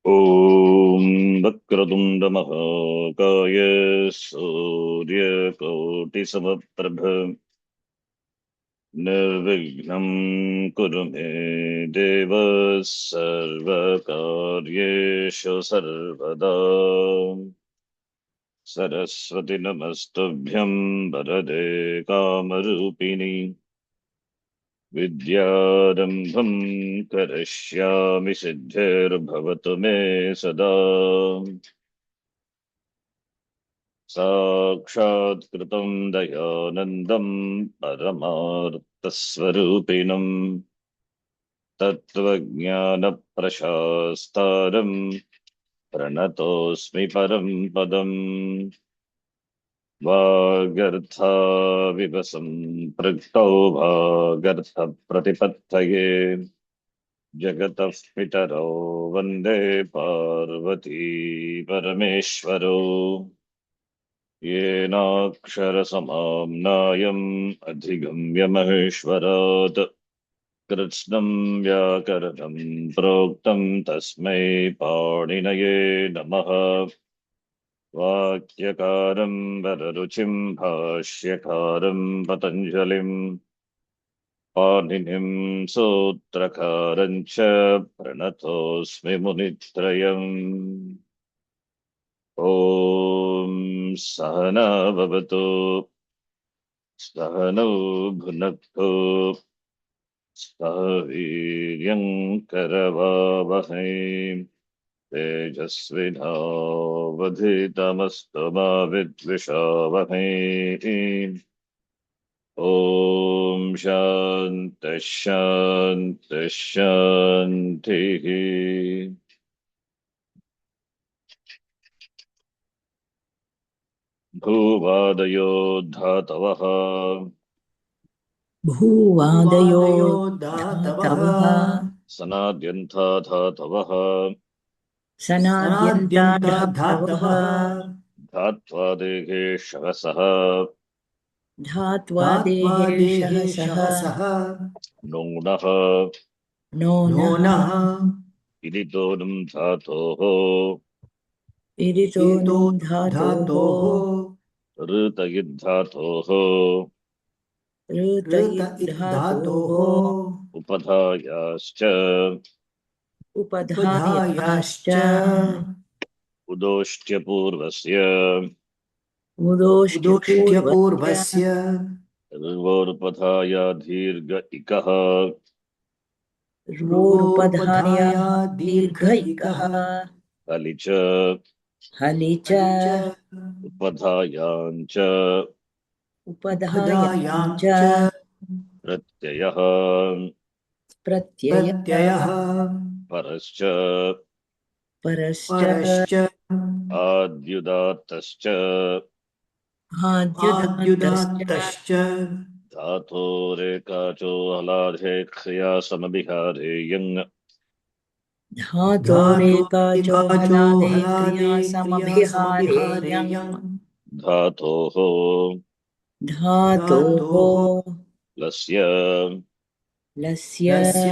ॐ वक्रतुण्डमहाकाय सूर्यकोटिसमप्रभ निर्विघ्नं कुरु मे देव सर्वकार्येषु सर्वदा। सरस्वती नमस्तुभ्यं वरदे कामरूपिणि विद्यारम्भं करिष्यामि सिद्धिर्भवतु मे सदा। साक्षात्कृतं दयानन्दं परमार्थस्वरूपिणं तत्त्वज्ञानप्रशास्तारं प्रणतोऽस्मि परं पदम्। वागर्थाविव सम्पृक्तौ भागर्थप्रतिपत्तये जगतः पितरौ वन्दे पार्वती परमेश्वरौ। येनाक्षरसमाम्नायम् अधिगम्य महेश्वरात् कृत्स्नं व्याकरणं प्रोक्तं तस्मै पाणिनये नमः। वाक्यकारं वररुचिं भाष्यकारं पतञ्जलिं पाणिनिं सूत्रकारं च प्रणतोऽस्मि मुनित्रयम्। ॐ सहना भवतु सहनौ भुनक्तु सह वीर्यङ्करवावहै तेजस्विनावधीतमस्तु मा विद्विषावहै। ॐ शान्तिः शान्तिः शान्तिः। भूवादयो धातवः भूवादयो धातवः धातवः सनाद्यन्ता धातवः सनाद्यन्ता धातवः धात्वादेहे शवसः धात्वा धात्वादेः देहेशः शहसः नूनः नो नः नोनः इदितोऽनुं धातोः इरितो इतो नुम् धातोः ऋतयिद्धातोः ऋत ऋतयिद्धातोः इद्धातोः उपधायाश्च उपधायाश्च उपधायाश्च उदोष्ट्यपूर्वस्य उदोष्ट्यपूर्वस्य उदोष्ट्यपूर्वस्य ऋवोरुपधाया दीर्घ इकः ऋवोरुपधायाः ऋवोरुपधाया दीर्घ दीर्घ इकः इकः हलि च हलि च हलि च उपधायाञ्च उपधायाञ्च उपधायाञ्च प्रत्ययः प्रत्ययः प्रत्ययः परश्च परश्च परश्च आद्युदात्तश्च आद्युदात्तश्च आद्युदात्तश्च धातोरेकाचो हलाधे क्रिया समभिहारे यङ् धातोरेकाचो धातोरेकाचो हलादे क्रिया हलादे समभिहारे यम् क्रियासमभिहारेयम् धातोः धातोः धातोः लस्य लस्य लस्य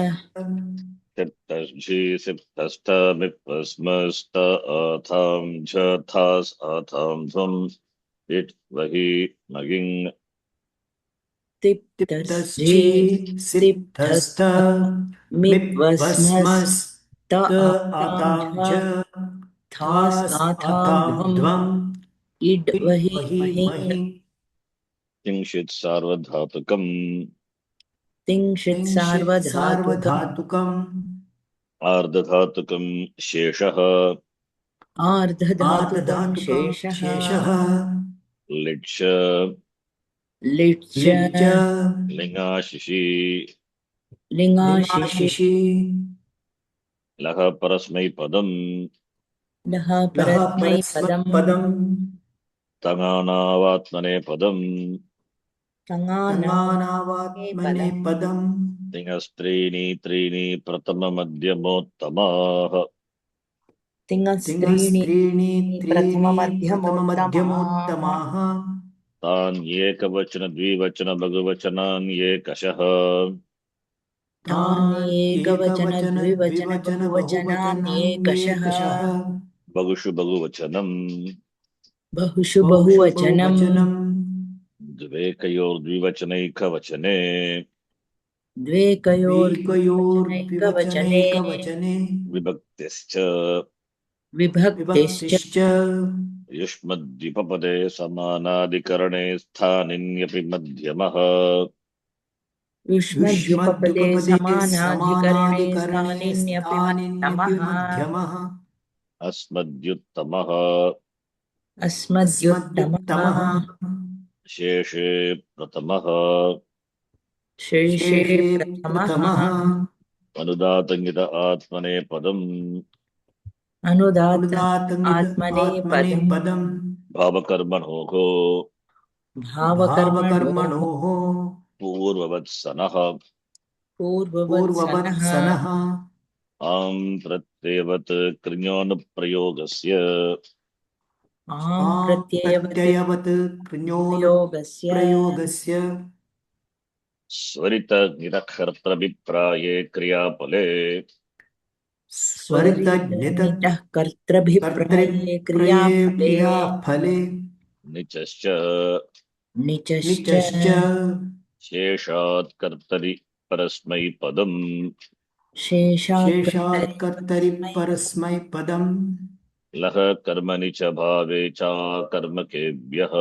सिप्तझि सिप्तस्तमिप्पस्मस्त आथां झ थास् आथां ध्वम् इट् वहि मगिङ् तिप्तस्झि तिप्तस्थि सिप्तस्थ तिप्तस्थ मिप्वस्मस् त मिप्वस्मस्त आतां आतां झ च थास् थास् आथां आतां ध्वम् ध्वम् इड् इट् वहि वहि महिङ् महि किंशित् सार्वधातुकम् तिंशित् तिंशित् सार्वधातुकम् सार्वधातुकम् आर्धधातुकम् शेषः आर्धधातुकम् आर्धधातुकम् शेषः शेषः लिट् लिट् लिच्च लिङाशिषि लिङाशिषि लिङाशिषि लः परस्मैपदम् लः लः परस्मैपदम् परस्मैपदम् तङानावात्मनेपदम् तङानावात्मने तङानावात्मनेपदम् पदम् तिङस्त्रीणि त्रीणि प्रथममध्यमोत्तमाः तिङस्त्रीणि तिङस्त्रीणि त्रीणि प्रथममध्यमोत्तमाः प्रथममध्यमोत्तमाः तान् एकवचन द्विवचन बहुवचनान् एकशः तान्येकवचन द्विवचन द्विवचन बहुवचनान्येकशः बहुवचनान्येकशः बहुषु बहुवचनम् बहुषु बहुषु बहुवचनम् बहुवचनम् द्वेकयोर्द्विवचनैकवचने द्वेकयोर्द्विवचनैकवचने द्विकयोर्द्विवचनैकवचने विभक्तिश्च विभक्तिश्च विभक्तिश्च युष्मद्विपपदे समानाधिकरणे स्थानिन्यपि मध्यमः युष्मद्युपपदे युष्मद्युपपदे समानाधिकरणे समानाधिकरणे स्थानिन्यपि स्थानिन्यपि मध्यमः मध्यमः अस्मद्युत्तमः अस्मद्युत्तमः अस्मद्युत्तमः शेषे प्रथमः शेषे शेषे प्रथमः प्रथमः अनुदातङ्गित आत्मनेपदम् अनुदात्त अनुदातङ्गित आत्मने पदम् आत्मनेपदम् भावकर्मणोः भावकर्मणोः भावकर्मणोः पूर्ववत्सनः पूर्ववत्सनः पूर्ववत्सनः आं प्रत्ययवत् कृञोऽनुप्रयोगस्य आं प्रत्ययवत् प्रत्ययवत् प्रयोगस्य कृञोऽनुप्रयोगस्य स्वरितनिरखर्तभिप्राये क्रियाफले स्वरितज्ञित स्वरितनितः कर्तृभिप्राये कर्तृप्रये क्रियाफले क्रियाफले निचश्च निचश्च निचश्च शेषात् कर्तरि परस्मैपदम् शेषात् शेषात् कर्तरि कर्तरि परस्मै परस्मैपदम् लः कर्मणि च भावे च कर्मकेभ्यः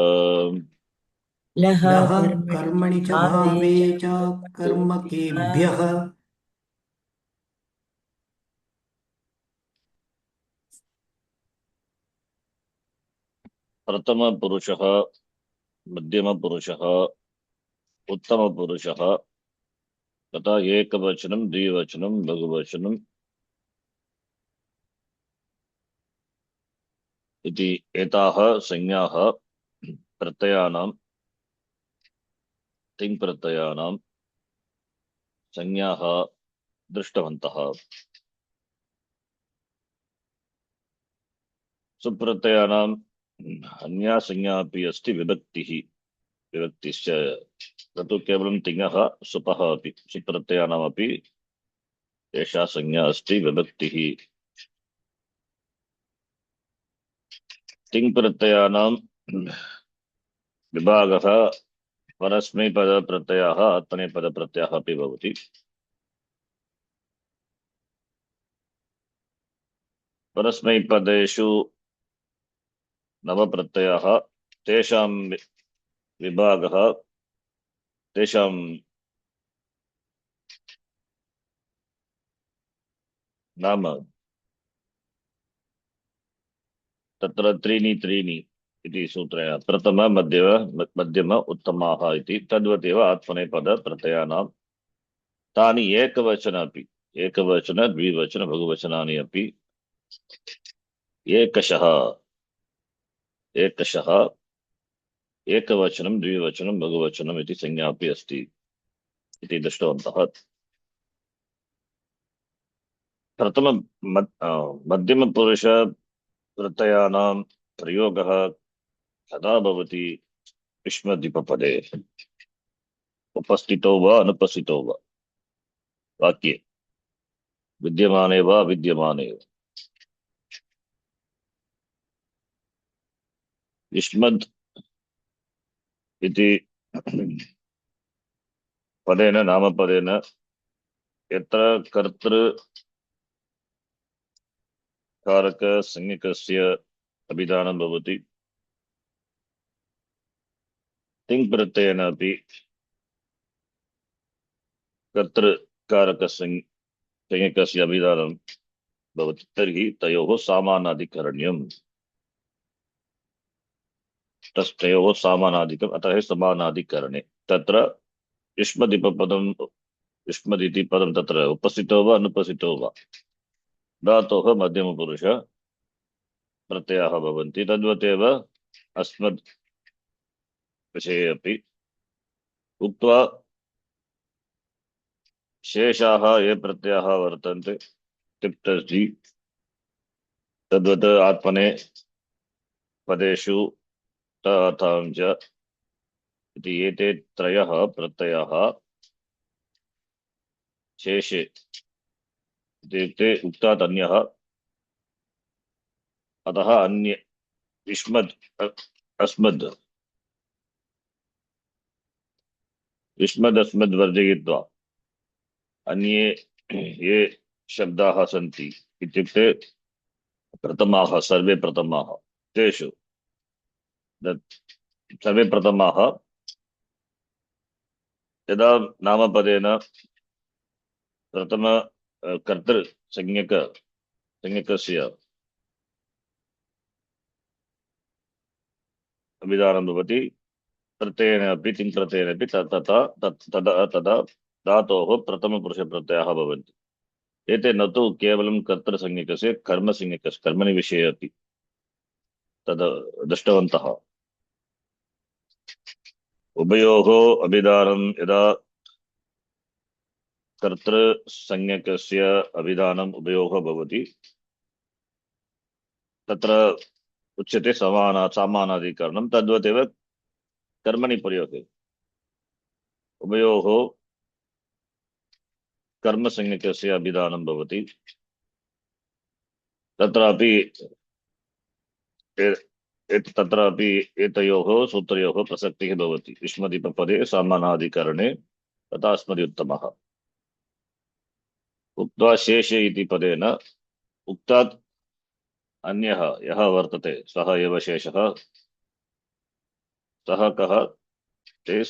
लः लः कर्मणि च कर्मणि च भावे भावे च च कर्मकेभ्यः कर्मकेभ्यः प्रथमपुरुषः मध्यमपुरुषः उत्तमपुरुषः तथा एकवचनं द्विवचनं बहुवचनम् इति एताः संज्ञाः प्रत्ययानां तिङ्प्रत्ययानां संज्ञाः दृष्टवन्तः। सुप्रत्ययानाम् अन्या संज्ञा अपि अस्ति विभक्तिः विभक्तिश्च तत्तु केवलं तिङः सुपः अपि सुप्रत्ययानामपि एषा संज्ञा अस्ति विभक्तिः। तिङ्प्रत्ययानां विभागः परस्मैपदप्रत्ययः आत्मनेपदप्रत्ययः अपि भवति। परस्मैपदेषु नवप्रत्ययाः तेषां विभागः तेषां नाम तत्र त्रीणि त्रीणि इति सूत्रेण प्रथम मध्यम उत्तमाः इति तद्वदेव आत्मनेपदप्रत्ययानां तानि एकवचन अपि एकवचन द्विवचन बहुवचनानि अपि एकशः एकशः एकवचनं द्विवचनं बहुवचनम् इति संज्ञा अपि अस्ति इति दृष्टवन्तः। प्रथम मध्यमपुरुष प्रत्ययानां प्रयोगः कदा भवति? युष्मद्विपपदे उपस्थितो वा अनुपस्थितो वा वाक्ये विद्यमाने वा विद्यमाने वा। युष्मद् इति पदेन नामपदेन यत्र कर्तृकारक संज्ञकस्य अभिधानं भवति तिङ् प्रत्ययेन अपि कर्तृकारक संज्ञकस्य अभिधानं भवति तर्हि तयोः समानाधिकरण्यम् तयोः समानाधिकम् अतः समानाधिकरणे तत्र युष्मदिपपदं युष्मदिति पदं तत्र उपस्थितो वा अनुपस्थितो वा धातोः मध्यमपुरुष प्रत्ययाः भवन्ति तद्वदेव अस्मद् विषये अपि उक्त्वा शेषाः ये प्रत्ययाः वर्तन्ते तिप्तस्थि तद्वत् आत्मने पदेषु तथां च इति एते त्रयः प्रत्ययाः शेषे इत्युक्ते उक्तात् अन्यः अतः अन्य युष्मद् अस्मद् युष्मदस्मद् वर्जयित्वा अन्ये ये शब्दाः सन्ति इत्युक्ते प्रथमाः सर्वे प्रथमाः तेषु सर्वे प्रथमाः यदा नामपदेन प्रथम कर्तृ संज्ञकस्य अभिधानं भवति प्रत्ययेन अपि तिङ्प्रत्ययेन अपि तदा धातोः प्रथमपुरुषप्रत्ययाः भवन्ति एते न तु केवलं कर्तृसंज्ञकस्य कर्मसंज्ञकस्य कर्मणि विषये अपि तद् दृष्टवन्तः उभयोः अभिधानं यदा कर्तृसंज्ञकस्य अभिधानम् उभयोः भवति तत्र उच्यते समानाधिकरणं तद्वदेव कर्मणि प्रयोगे उभयोः कर्मसंज्ञकस्य अभिधानं भवति तत्रापि एतयोः सूत्रयोः प्रसक्तिः भवति युष्मदीपपदे समानाधिकरणे तथा स्मृत्युत्तमः उक्त्वा शेषे इति पदेन उक्तात् अन्यः यः वर्तते सः एव शेषः सः कः ते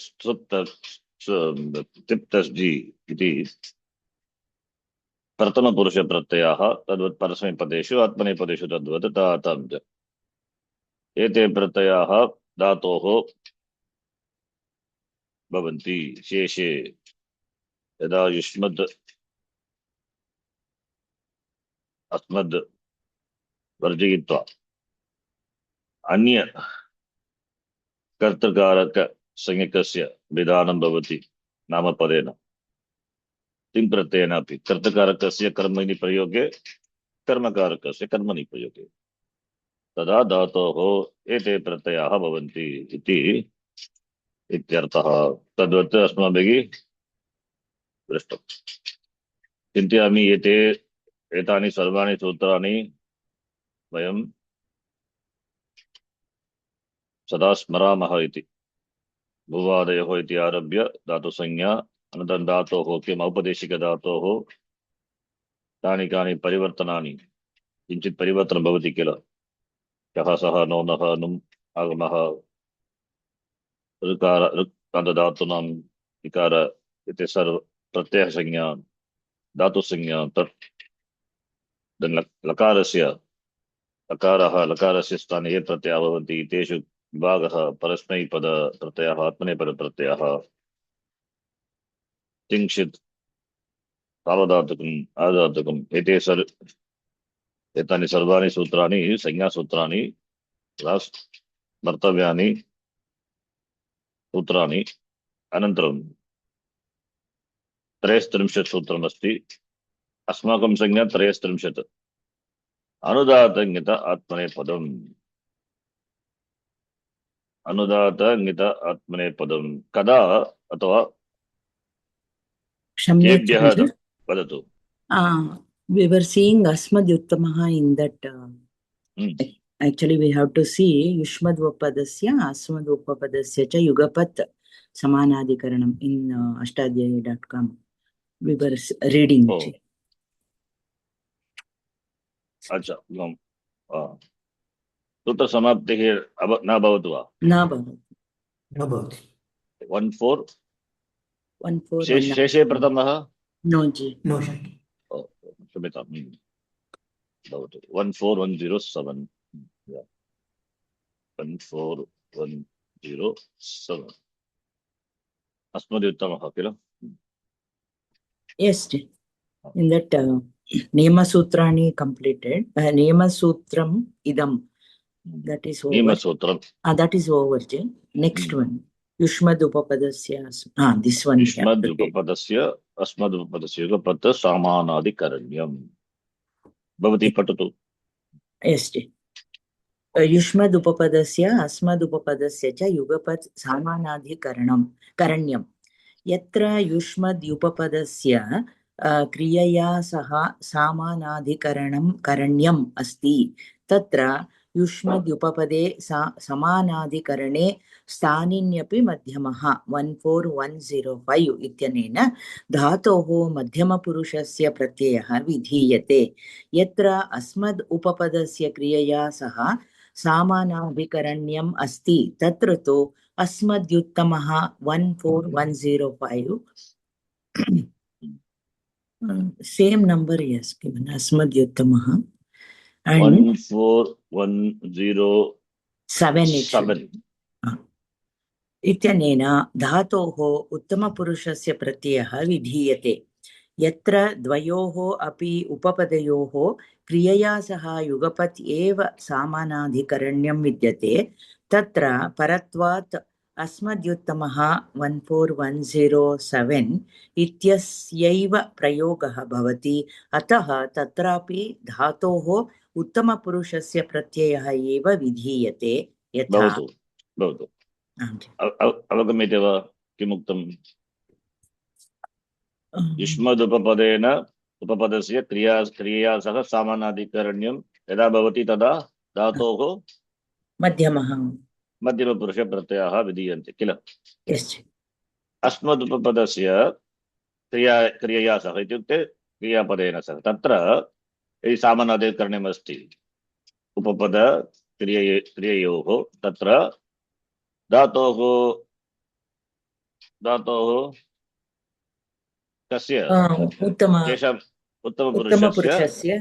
तिप्तस्जि इति प्रथमपुरुषप्रत्ययाः तद्वत् परस्मैपदेषु आत्मनेपदेषु तद्वत् तातां च एते प्रत्ययाः धातोः भवन्ति शेषे यदा युष्मद् अस्मद् वर्जयित्वा अन्य कर्तृकारकसंज्ञकस्य विधानं भवति नामपदेन तिङ्प्रत्ययेनापि कर्तृकारकस्य कर्मणि प्रयोगे कर्मकारकस्य कर्मणि प्रयोगे तदा धातोः एते प्रत्ययाः भवन्ति इति इत्यर्थः तद्वत् अस्माभिः दृष्टम् चिन्तयामि एतानि सर्वाणि सूत्राणि वयं सदा स्मरामः इति भुवादयोः इति आरभ्य धातुसंज्ञा अनन्तरं धातोः किम् औपदेशिकधातोः तानि कानि परिवर्तनानि किञ्चित् परिवर्तनं भवति किल यः सः नोनः नुम् आगमः ऋकार ऋक् इकार इति सर्व प्रत्ययसंज्ञा धातुसंज्ञा तत् लकारस्य स्थाने ये प्रत्ययाः भवन्ति तेषु विभागः परस्मैपदप्रत्ययः आत्मनेपदप्रत्ययः किञ्चित् सार्वधातुकम् आधातुकम् एतानि सर्वाणि सूत्राणि संज्ञासूत्राणि स्मर्तव्यानि सूत्राणि अनन्तरं 33 सूत्रमस्ति अस्माकं संज्ञा 33 अनुदातङ्गित आत्मनेपदम् अनुदातङ्गित आत्मनेपदं कदा अथवा केभ्यः वदतु We were seeing Asmadyuttamaha in that. Actually, we have to see Yushmadvapadasya, Asmadvapadasya cha Yugapat Samanadikaranam in ashtadhyayi.com. We were reading. अच्छा सूत्र समाप्तिः न भवतु वा न भवति 14 शेषे प्रथमः नो जी नो क्षम्यतां भवतु 14107 14107 अस्मदुत्तमः किल yes in that Niyama Sutrani completed Niyama Sutram idam that is over Niyamasutram that is over next one Yushmad Upapadasya this one Yushmad Upapadasya Asmad Upapadasya Yugapat Samanadikaranam Bhavati patatu yes Yushmad Upapadasya Asmad Upapadasya cha Yugapat Samanadikaranam Karanyam Yatra Yushmad Upapadasya क्रियया सह सामानाधिकरणं करणीयम् अस्ति तत्र युष्मद्युपपदे समानाधिकरणे स्थानिन्यपि मध्यमः 14105 इत्यनेन धातोः मध्यमपुरुषस्य प्रत्ययः विधीयते यत्र अस्मद् उपपदस्य क्रियया सह सामानाधिकरण्यम् अस्ति तत्र तु अस्मद्युत्तमः 14105 same number yes given asmadyuttamaha and 14107 it should be. इत्यनेन धातोः उत्तमपुरुषस्य प्रत्ययः विधीयते यत्र द्वयोः अपि उपपदयोः क्रियया सह युगपत् एव सामानाधिकरण्यं विद्यते तत्र परत्वात् अस्मद्युत्तमः 14107 इत्यस्यैव प्रयोगः भवति अतः तत्रापि धातोः उत्तमपुरुषस्य प्रत्ययः एव विधीयते यथा भवतु अवगम्यते वा किमुक्तम् युष्मदुपपदेन उपपदस्य क्रियया सह सामानाधिकरण्यं यदा भवति तदा धातोः मध्यमपुरुषप्रत्ययाः विधीयन्ते किल अस्मदुपपदस्य क्रियया सह इत्युक्ते क्रियापदेन सह तत्र यदि सामानाधिकरण्यम् अस्ति उपपद क्रिययोः तत्र धातोः कस्य उत्तमपुरुषस्य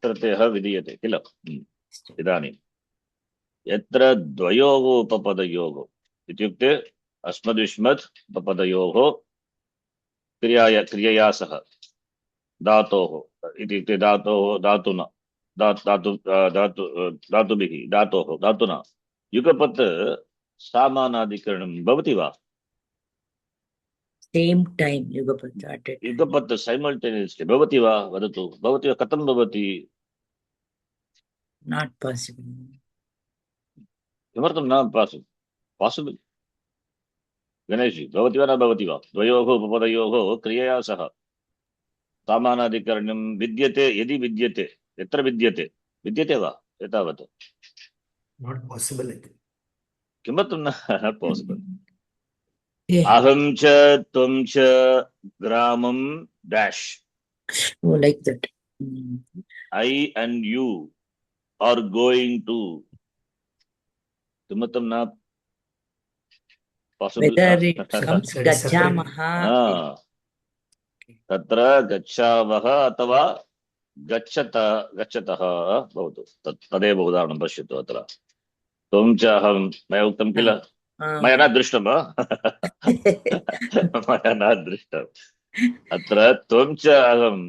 प्रत्ययः विधीयते किल इदानीं यत्र द्वयोः उपपदयोः इत्युक्ते अस्मद्युष्मद् उपपदयोः क्रियया सह धातोः इत्युक्ते धातुना युगपत् सामानाधिकरणं भवति वा same time युगपत् simultaneously भवति वा वदतु भवति वा कथं भवति not possible किमर्थं न possible गणेशजी भवति वा न भवति वा द्वयोः उपपदयोः क्रियया सह सामानाधिकरणं विद्यते यदि विद्यते यत्र विद्यते वा एतावत् not possible किमर्थं न possible अहं च त्वं च ग्रामं dash like that I and you are going to किमर्थं न possible whether it comes गच्छामः तत्र गच्छावः अथवा गच्छतः भवतु तदेव उदाहरणं पश्यतु अत्र त्वं च अहं मया उक्तं किल मया न दृष्टं अत्र त्वं च अहम्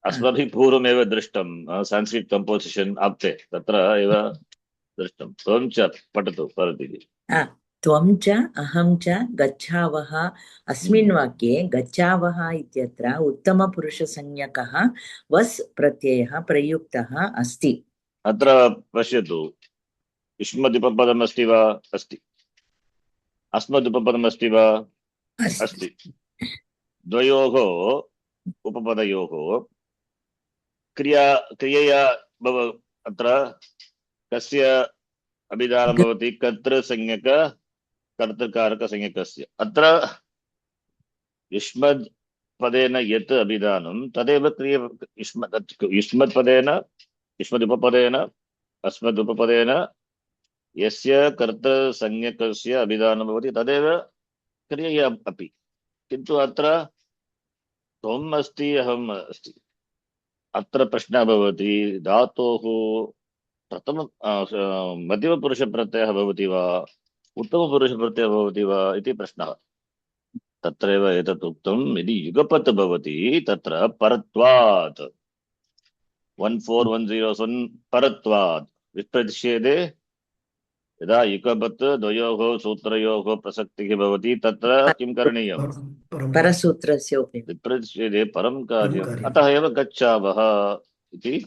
अस्माभिः पूर्वमेव दृष्टं संस्कृत कंपोजिशन आप्ते तत्र एव दृष्टं त्वं च पठतु परतिः त्वं च अहं च गच्छावः अस्मिन् वाक्ये गच्छावः इत्यत्र उत्तमपुरुषसंज्ञकः वस् प्रत्ययः प्रयुक्तः अस्ति अत्र पश्यतु युष्मदुपपदम् अस्ति वा अस्ति अस्मदुपपदम् अस्ति वा अस्ति द्वयोः उपपदयोः क्रियया अत्र कस्य अभिधानं भवति कर्तृसंज्ञक कर्तृकारकसंज्ञकस्य अत्र युष्मद् पदेन यत् अभिधानं तदेव युष्मदुपपदेन अस्मदुपपदेन यस्य कर्तृसंज्ञकस्य अभिधानं भवति तदेव क्रियया अपि किन्तु अत्र त्वम् अस्ति अहम् अस्ति अत्र प्रश्नः भवति धातोः प्रथम मध्यमपुरुषप्रत्ययः भवति वा उत्तमपुरुषप्रत्ययः भवति वा इति प्रश्नः तत्रैव एतत् उक्तं यदि युगपत् भवति तत्र परत्वात् 14107 परत्वात् विप्रतिषेधे यदा युगपत् द्वयोः सूत्रयोः प्रसक्तिः भवति तत्र किं करणीयं परसूत्रस्य विप्रतिषेधे परं कार्यम् अतः एव गच्छावः इति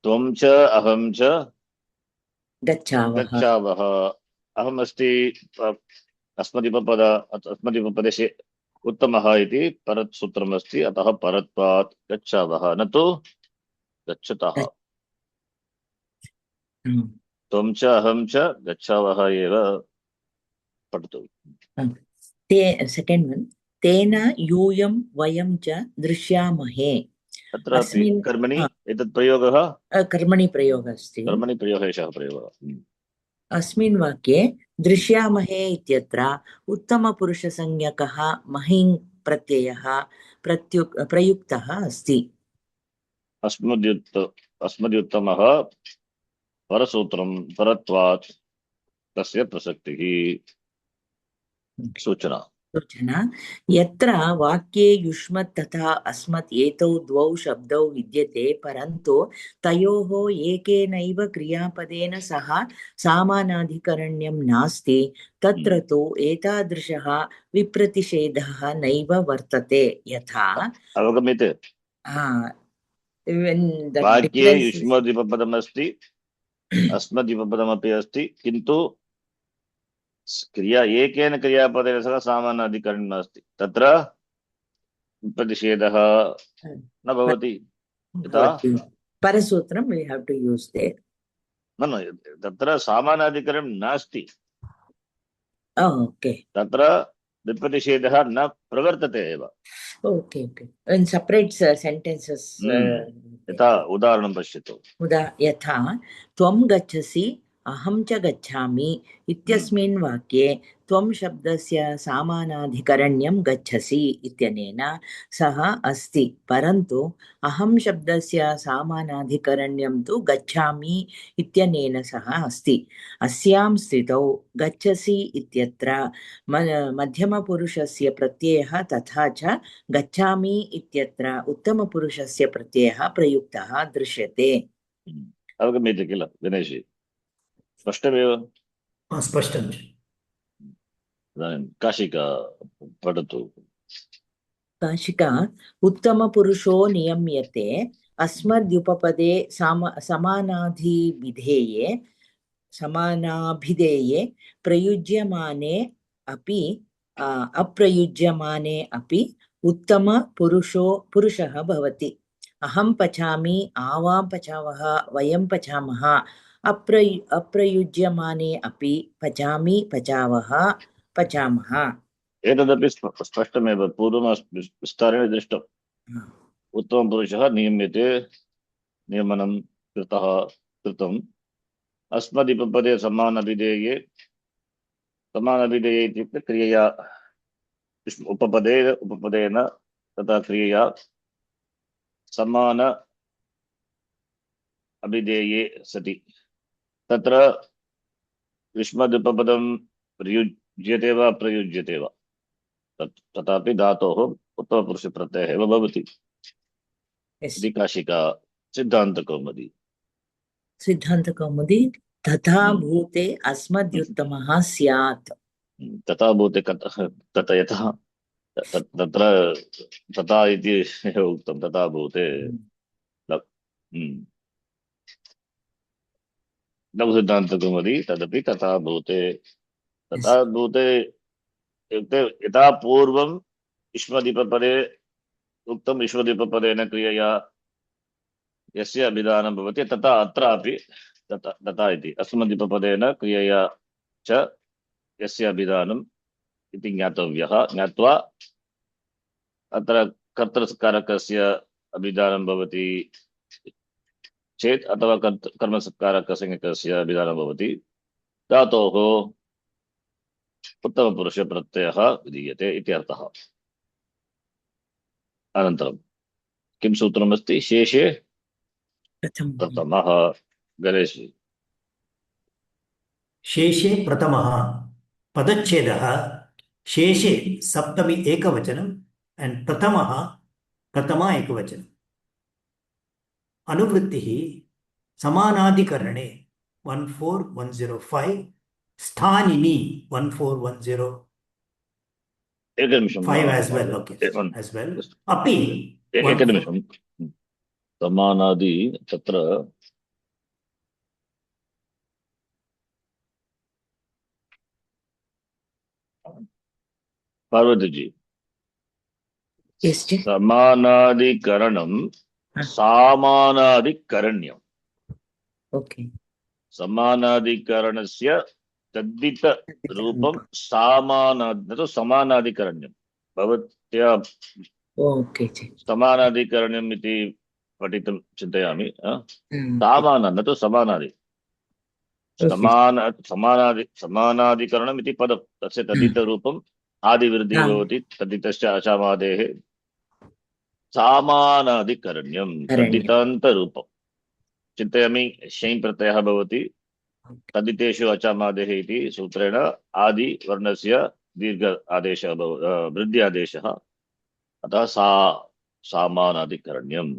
त्वं च अहं च गच्छावः अहम् अस्ति अस्मदुपपदे उत्तमः इति परत् सूत्रमस्ति, अतः परत्वात् गच्छावः न तु गच्छतः। त्वं च अहं च गच्छावः एव पठतु। ते सेकेंड वन तेन यूयं वयं च दृश्यामहे अत्रापि अस्मिन् कर्मणि एतत् प्रयोगः, कर्मणि प्रयोगः अस्ति। कर्मणि प्रयोगः एषः प्रयोगः। अस्मिन् वाक्ये दृश्यामहे इत्यत्र उत्तमपुरुषसंज्ञकः महिं प्रत्ययः प्रयुक्तः अस्ति। अस्मद्युत्तमः परसूत्रं परत्वात् तस्य प्रसक्तिः। सूचना सूचना यत्र वाक्ये युष्मत् तथा अस्मत् एतौ द्वौ शब्दौ विद्यते, परन्तु तयोः एकेनैव क्रियापदेन सह सामानाधिकरण्यं नास्ति, तत्र तु एतादृशः विप्रतिषेधः नैव वर्तते। यथा अवगम्यते? when the वाक्ये difference is युष्मद्विपपदमस्ति, अस्मद्विपपदमपि अस्ति, किन्तु क्रिया एकेन क्रियापदेन सह सामानाधिकरणं नास्ति, तत्र प्रतिषेधः न भवति। यथा परसूत्रं we have to use there. न तत्र सामानाधिकरणं नास्ति, Okay. तत्र विप्रतिषेधः न प्रवर्तते एव। Okay. In separate sentences. यथा उदाहरणं पश्यतु। यथा त्वं गच्छसि अहं च गच्छामि इत्यस्मिन् वाक्ये त्वं शब्दस्य सामानाधिकरण्यं गच्छसि इत्यनेन सह अस्ति, परन्तु अहं शब्दस्य सामानाधिकरण्यं तु गच्छामि इत्यनेन सह अस्ति। अस्यां स्थितौ गच्छसि इत्यत्र मध्यमपुरुषस्य प्रत्ययः तथा च गच्छामि इत्यत्र उत्तमपुरुषस्य प्रत्ययः प्रयुक्तः दृश्यते। अवगम्यते किल दिनेशजी? स्पष्टमेव? स्पष्टं। इदानीं काशिका पठतु। काशिका उत्तमपुरुषो नियम्यते अस्मद्युपपदे समानाभिधेये प्रयुज्यमाने अपि अप्रयुज्यमाने अपि पुरुषः भवति। अहं पचामि, आवां पचावः, वयं पचामः, अप्रयुज्यमाने अपि पचामि, पचावः, पचामः। एतदपि स्पष्टमेव, पूर्वं विस्तारेण दृष्टम्। उत्तमपुरुषः नियम्यते, नियमनं कृतम्। अस्मद्विपपदे समानाभिधेये इत्युक्ते क्रियया उपपदेन तथा क्रियया समान अभिधेये सति तत्र युष्मद्विपपदं प्रयुज्यते वा प्रयुज्यते वा तथापि धातोः उत्तमपुरुषप्रत्ययः एव भवति। इति काशिका सिद्धान्तकौमुदी। सिद्धान्तकौमुदी तथा भूते अस्मद्युत्तमः स्यात्। तथा भूते तथा यथा तत्र तथा इति उक्तं, तथा भूते लघुसिद्धान्तकौमुदी तदपि तथा भूते इत्युक्ते यथा पूर्वं युष्मद्विपपदे उक्तं युष्मद्विपपदेन क्रियया यस्य अभिधानं भवति तथा अत्रापि तथा इति अस्मद्विपपदेन क्रियया च यस्य अभिधानम् इति ज्ञात्वा अत्र कर्तृकारकस्य अभिधानं भवति चेत् अथवा कर्मकारकसंज्ञकस्य अभिधानं भवति, धातोः उत्तमपुरुषप्रत्ययः विधीयते इति अर्थः। अनन्तरं किं सूत्रमस्ति? शेषे प्रथमः। गणेश। शेषे प्रथमः पदच्छेदः शेषे सप्तमी एकवचनम् and प्रथमः प्रथमा एकवचनम्। अनुवृत्तिः समानाधिकरणे 14105 स्थानिनि 14105 एकनिमिषम् as well. Okay, as well. अपि एकनिमिषम् समानादि तत्र Parvati ji Yes, ji. समानाधिकरणं Ah. सामानाधिकरण्यम् Okay. समानाधिकरणस्य तद्धित रूपं Rupa. समानाधिकरण्यं भवत्या Okay, ji. समानाधिकरण्यम् इति पठितुं चिन्तयामि Okay. सामान न तु समानादि Okay. समानाधिकरणम् इति पदं तस्य तद्धितरूपम् आदिवृद्धिः भवति तद्धितश्च अचामादेः सामानाधिकरण्यं Karanyam. तद्धितान्तरूपं चिन्तयामि शैन् प्रत्ययः भवति तद्धितेषु अचामादेः इति सूत्रेण आदिवर्णस्य दीर्घ आदेशः वृद्धि आदेशः अतः सामानाधिकरण्यम्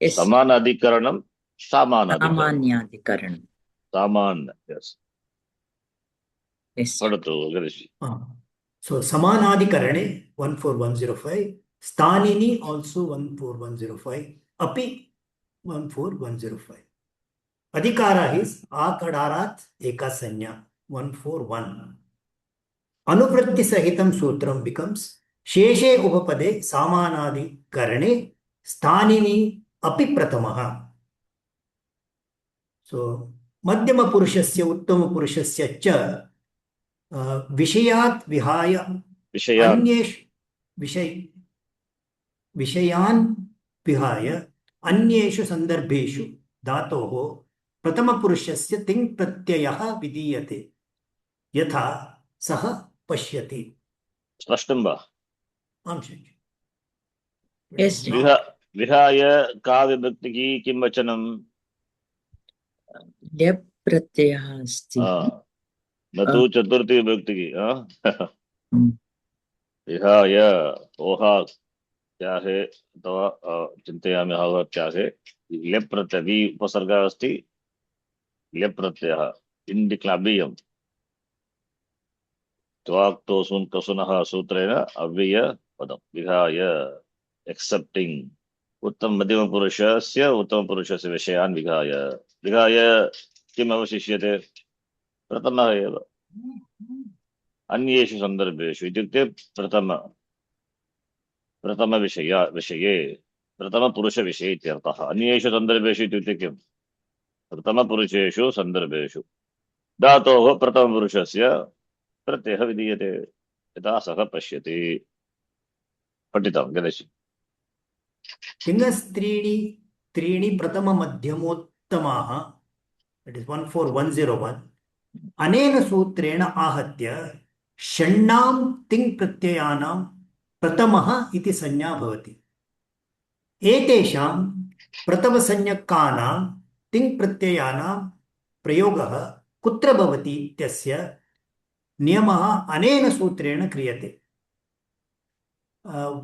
Yes. समानाधिकरणं सामानाधिकरणं Samanyadikaranam. सामान्य yes Yes. पठतु Ganeshji So Samanadikarane 14105, Stanini also 14105, Api 14105. Adhikara is Akadarat Ekasanya 141. Anuvritti Sahitam Sutram becomes Sheshe Upapade Samanadi Karane Stanini Api Pratamaha. So Madhyama Purushasya Uttama Purushasya Cha विषयात् विहाय विषयान् विषयान् विहाय अन्येषु सन्दर्भेषु धातोः प्रथमपुरुषस्य तिङ् प्रत्ययः विधीयते यथा सः पश्यति स्पष्टं वा आं शक्य Yes. विहाय का विभक्तिः किं वचनं Lyap pratyayah asti. न तु चतुर्थी विभक्तिः विहाय ओहा क्या है अथवा चिन्तयामि अहः क्या है लेप् प्रत्यय वि उपसर्गः अस्ति लेप् प्रत्ययः इण्डिक्लाभ्ययम् त्वाक्तो सुन् कसुनः सूत्रेण अव्यय पदं विहाय एक्सेप्टिंग उत्तम मध्यमपुरुषस्य उत्तमपुरुषस्य विषयान् विहाय विहाय किम् अवशिष्यते प्रथमः एव अन्येषु सन्दर्भेषु इत्युक्ते प्रथमविषये प्रथमपुरुषविषये इत्यर्थः अन्येषु सन्दर्भेषु इत्युक्ते किम् प्रथमपुरुषेषु सन्दर्भेषु धातोः प्रथमपुरुषस्य प्रत्ययः विधीयते यथा सः पश्यति पठितं गणेश तिङ्गस्त्रीणि त्रीणि प्रथममध्यमोत्तमाः that is 14101 अनेन सूत्रेण आहत्य षण्णां तिङ् प्रत्ययानां प्रथमः इति संज्ञा भवति एतेषां प्रथमसंज्ञकानां तिङ् प्रत्ययानां प्रयोगः कुत्र भवति इत्यस्य नियमः अनेन सूत्रेण क्रियते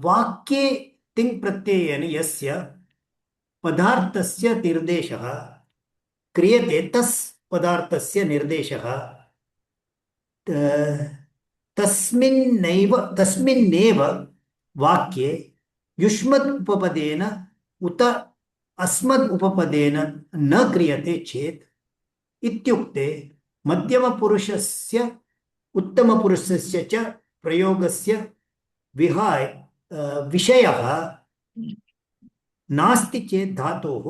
वाक्ये तिङ् प्रत्ययेन यस्य पदार्थस्य निर्देशः क्रियते तस् पदार्थस्य निर्देशः तस्मिन्नेव वाक्ये युष्मद् उपपदेन उत अस्मद् उपपदेन न क्रियते चेत् इत्युक्ते मध्यमपुरुषस्य उत्तमपुरुषस्य च प्रयोगस्य विहाय विषयः नास्ति चेत् धातोः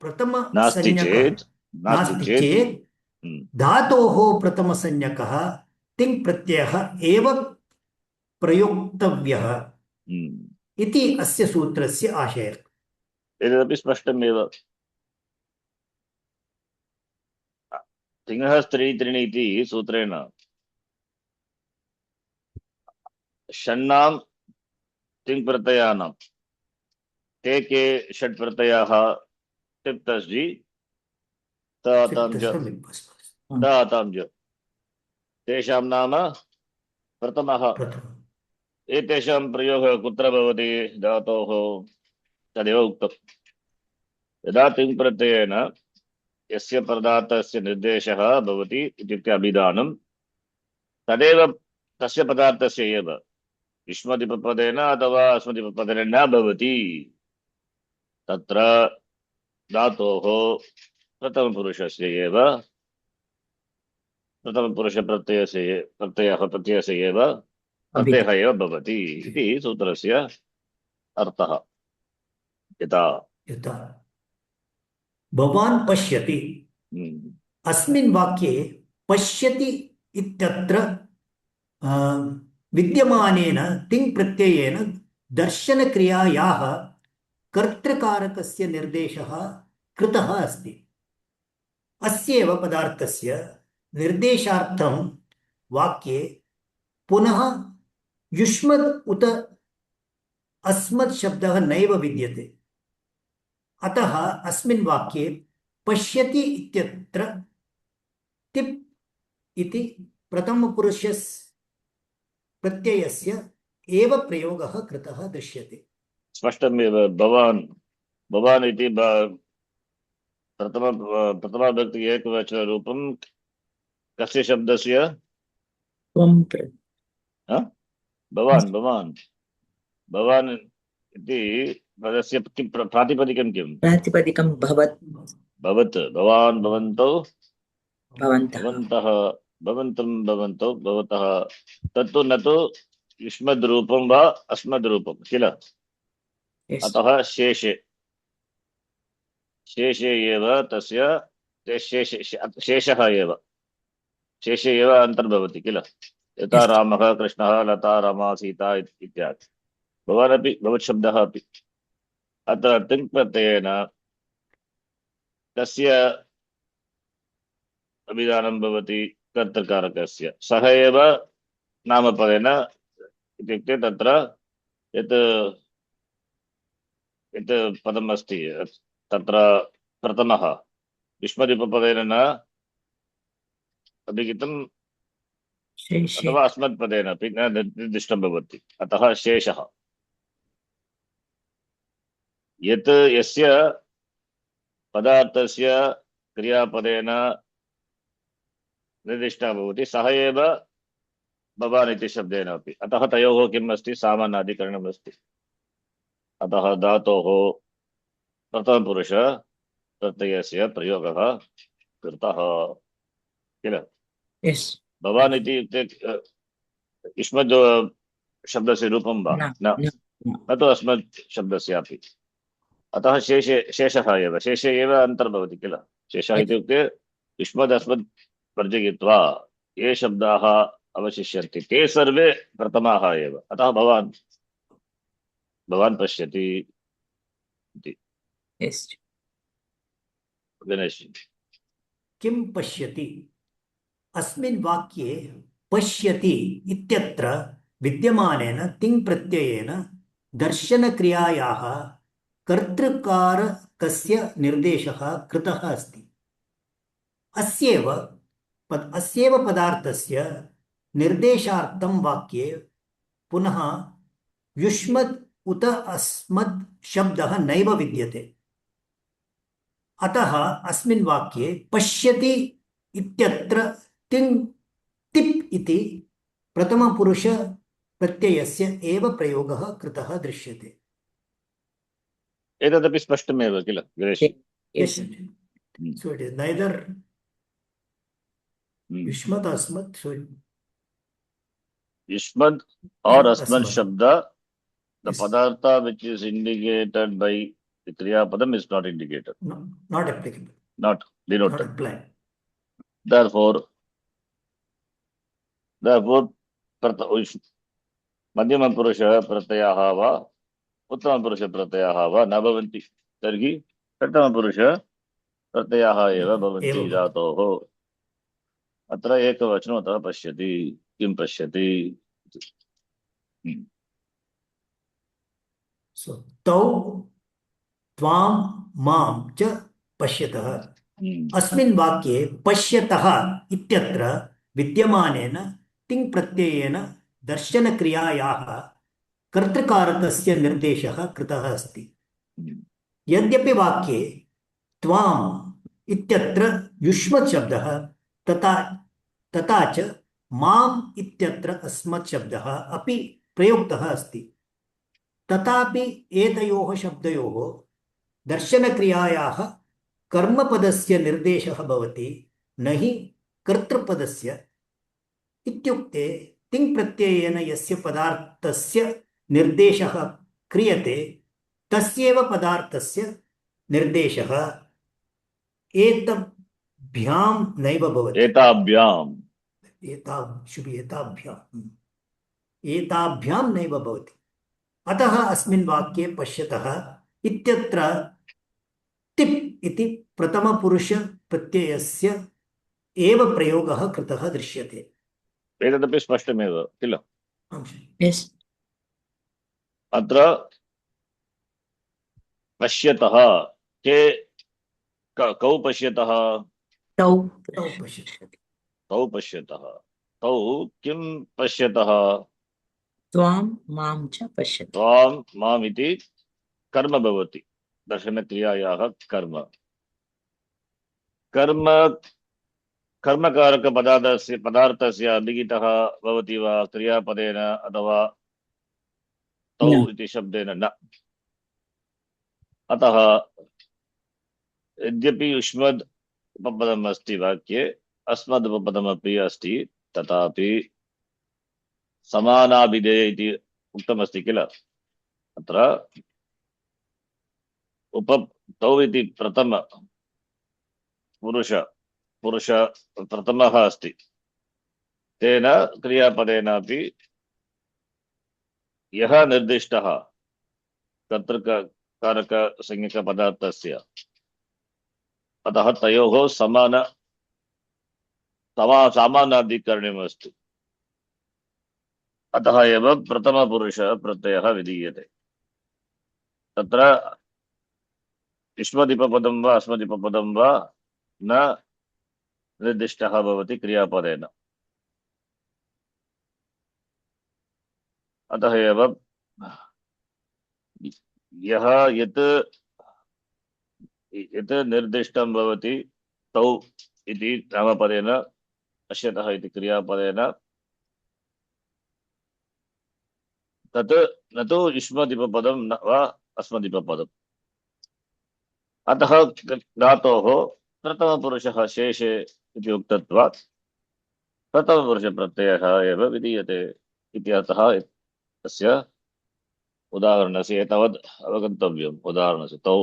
प्रथमसंज्ञकः नास्ति चेत् धातोः प्रथमसंज्ञकः तिङ् प्रत्ययः एव प्रयोक्तव्यः इति अस्य सूत्रस्य आशयः एतदपि स्पष्टमेव तिङः स्त्री त्रीणि इति सूत्रेण षण्णां तिङ् प्रत्ययानां के षट् प्रत्ययाः तिप्तस्जि तातां ज तेषां नाम प्रथमः एतेषां प्रयोगः कुत्र भवति धातोः तदेव उक्तम् यदा तिङ् प्रत्ययेन यस्य पदार्थस्य निर्देशः भवति इत्युक्ते अभिधानं तदेव तस्य पदार्थस्य एव युष्मदिपपदेन अथवा अस्मदिपपदेन न भवति तत्र धातोः प्रथमपुरुषस्य एव प्रथमपुरुषप्रत्ययस्य प्रत्ययः एव भवति इति सूत्रस्य अर्थः यथा यथा भवान् पश्यति अस्मिन् वाक्ये पश्यति इत्यत्र विद्यमानेन तिङ् प्रत्ययेन दर्शनक्रियायाः कर्तृकारकस्य निर्देशः कृतः अस्ति। अस्येव पदार्थस्य निर्देशार्थं वाक्ये पुनः युष्मद् उत अस्मत् शब्दः नैव विद्यते। अतः अस्मिन् वाक्ये पश्यति इत्यत्र तिप् इति प्रथमपुरुषस्य प्रत्ययस्य एव प्रयोगः कृतः दृश्यते। स्पष्टमेव भवान् इति प्रथमाविभक्ति एकवचनरूपं कस्य शब्दस्य? भवान् इति पदस्य प्रातिपदिकं किं? प्रातिपदिकं भवत् भवान् भवन्तौ भवन्तः भवन्तौ भवतः तत्तु न तु युष्मद्रूपं वा अस्मद्रूपं किल। Yes. अतः शेषे एव तस्य शेषः एव अन्तर्भवति किल। यथा रामः कृष्णः लता रमा सीता इत्यादि। भवानपि भवत्शब्दः अपि अत्र तिङ् प्रत्ययेन तस्य अभिधानं भवति कर्तृकारकस्य। सः एव नामपदेन इत्युक्ते तत्र यत् पदम् अस्ति तत्र प्रथमः युष्मदीपपदेन न अभिहितम् अथवा अस्मत्पदेन अपि न निर्दिष्टं भवति। अतः शेषः यत् यस्य पदार्थस्य क्रियापदेन निर्दिष्टः भवति सः एव भवान् इति शब्देन अपि। अतः तयोः किम् अस्ति? सामानाधिकरणम् अस्ति। अतः धातोः प्रथमपुरुष प्रत्ययस्य प्रयोगः कृतः किल। भवान् इति युष्मद् शब्दस्य रूपं वा न तु अस्मत् शब्दस्यापि। अतः शेषः एव अन्तर्भवति किल। शेषः इत्युक्ते युष्मद् अस्मद् वर्जयित्वा ये शब्दाः अवशिष्यन्ति ते सर्वे प्रथमाः एव। अतः भवान् पश्यति इति। गणेश किं पश्यति? अस्मिन् वाक्ये पश्यति इत्यत्र विद्यमानेन तिङ् प्रत्ययेन दर्शनक्रियायाः कर्तृकारकस्य निर्देशः कृतः अस्ति। अस्येव पदार्थस्य निर्देशार्थं वाक्ये पुनः युष्मद् उत अस्मद् शब्दः नैव विद्यते। अतः अस्मिन् वाक्ये पश्यति इत्यत्र तिप् इति प्रथमपुरुष प्रत्ययस्य एव प्रयोगः कृतः दृश्यते। एतदपि स्पष्टमेव किल Girish. Yes. So it is neither युष्मद् अस्मद्, so युष्मद् or अस्मद् shabda, the padartha which is indicated by the kriya padam is not indicated. No, not applicable. Not denoted. Not applied. Therefore मध्यम पुरुष प्रत्ययः वा उत्तम पुरुष प्रत्ययः वा न भवन्ति। तर्हि प्रथम पुरुष प्रत्ययः एव भवन्ति धातोः। अत्र एकवचनतः पश्यति। किं पश्यति? So तौ त्वां मां च पश्यतः। अस्मिन् वाक्ये पश्यतः इत्यत्र विद्यमानेन तिङ् प्रत्ययेन दर्शनक्रियायाः कर्तृकारकस्य निर्देशः कृतः अस्ति। यद्यपि वाक्ये त्वाम् इत्यत्र युष्मत् शब्दः तथा च माम् इत्यत्र अस्मत् शब्दः अपि प्रयुक्तः अस्ति, तथापि एतयोः शब्दयोः दर्शनक्रियायाः कर्मपदस्य निर्देशः भवति, न हि कर्तृपदस्य। इत्युक्ते तिङ् प्रत्ययेन यस्य पदार्थस्य निर्देशः क्रियते तस्यैव पदार्थस्य निर्देशः एताभ्यां नैव भवति। एताभ्याम् एताभ्यां नैव भवति। अतः अस्मिन् वाक्ये पश्यतः इत्यत्र तिप् इति प्रथमपुरुषप्रत्ययस्य एव प्रयोगः कृतः दृश्यते। एतदपि स्पष्टमेव किल? Yes. अत्र पश्यतः के कौ पश्यतः? Tau. तौ पश्यतु। तौ पश्यतः। तौ किं पश्यतः? Tvam mam cha pashyati. त्वां माम् इति कर्म भवति, दर्शनक्रियायाः कर्म। कर्म पदार्थस्य अभिहितः भवति वा क्रियापदेन अथवा तौ न. इति शब्देन न। अतः यद्यपि युष्मद् उपपदम् अस्ति वाक्ये, अस्मद् उपपदमपि अस्ति, तथापि समानाभिधेय इति उक्तमस्ति किल? अत्र तौ इति प्रथम पुरुष प्रथमः अस्ति, तेन क्रियापदेनापि यः निर्दिष्टः कर्तृकारकसंज्ञकपदार्थस्य, अतः तयोः सामानाधिकरणीयमस्ति। अतः एव प्रथमपुरुषप्रत्ययः विधीयते। तत्र युष्मदीपपदं वा अस्मदीपपदं वा न निर्दिष्टः भवति क्रियापदेन। अतः एव यः यत् निर्दिष्टं भवति तौ इति नामपदेन, पश्यतः इति क्रियापदेन, तत् न तु युष्मदीपपदं न वा अस्मदीपपदम्। अतः धातोः प्रथमपुरुषः शेषे इति उक्तत्वात् प्रथमपुरुषप्रत्ययः एव विधीयते इति अर्थः। तस्य उदाहरणस्य एतावत् अवगन्तव्यम्। उदाहरणस्य तौ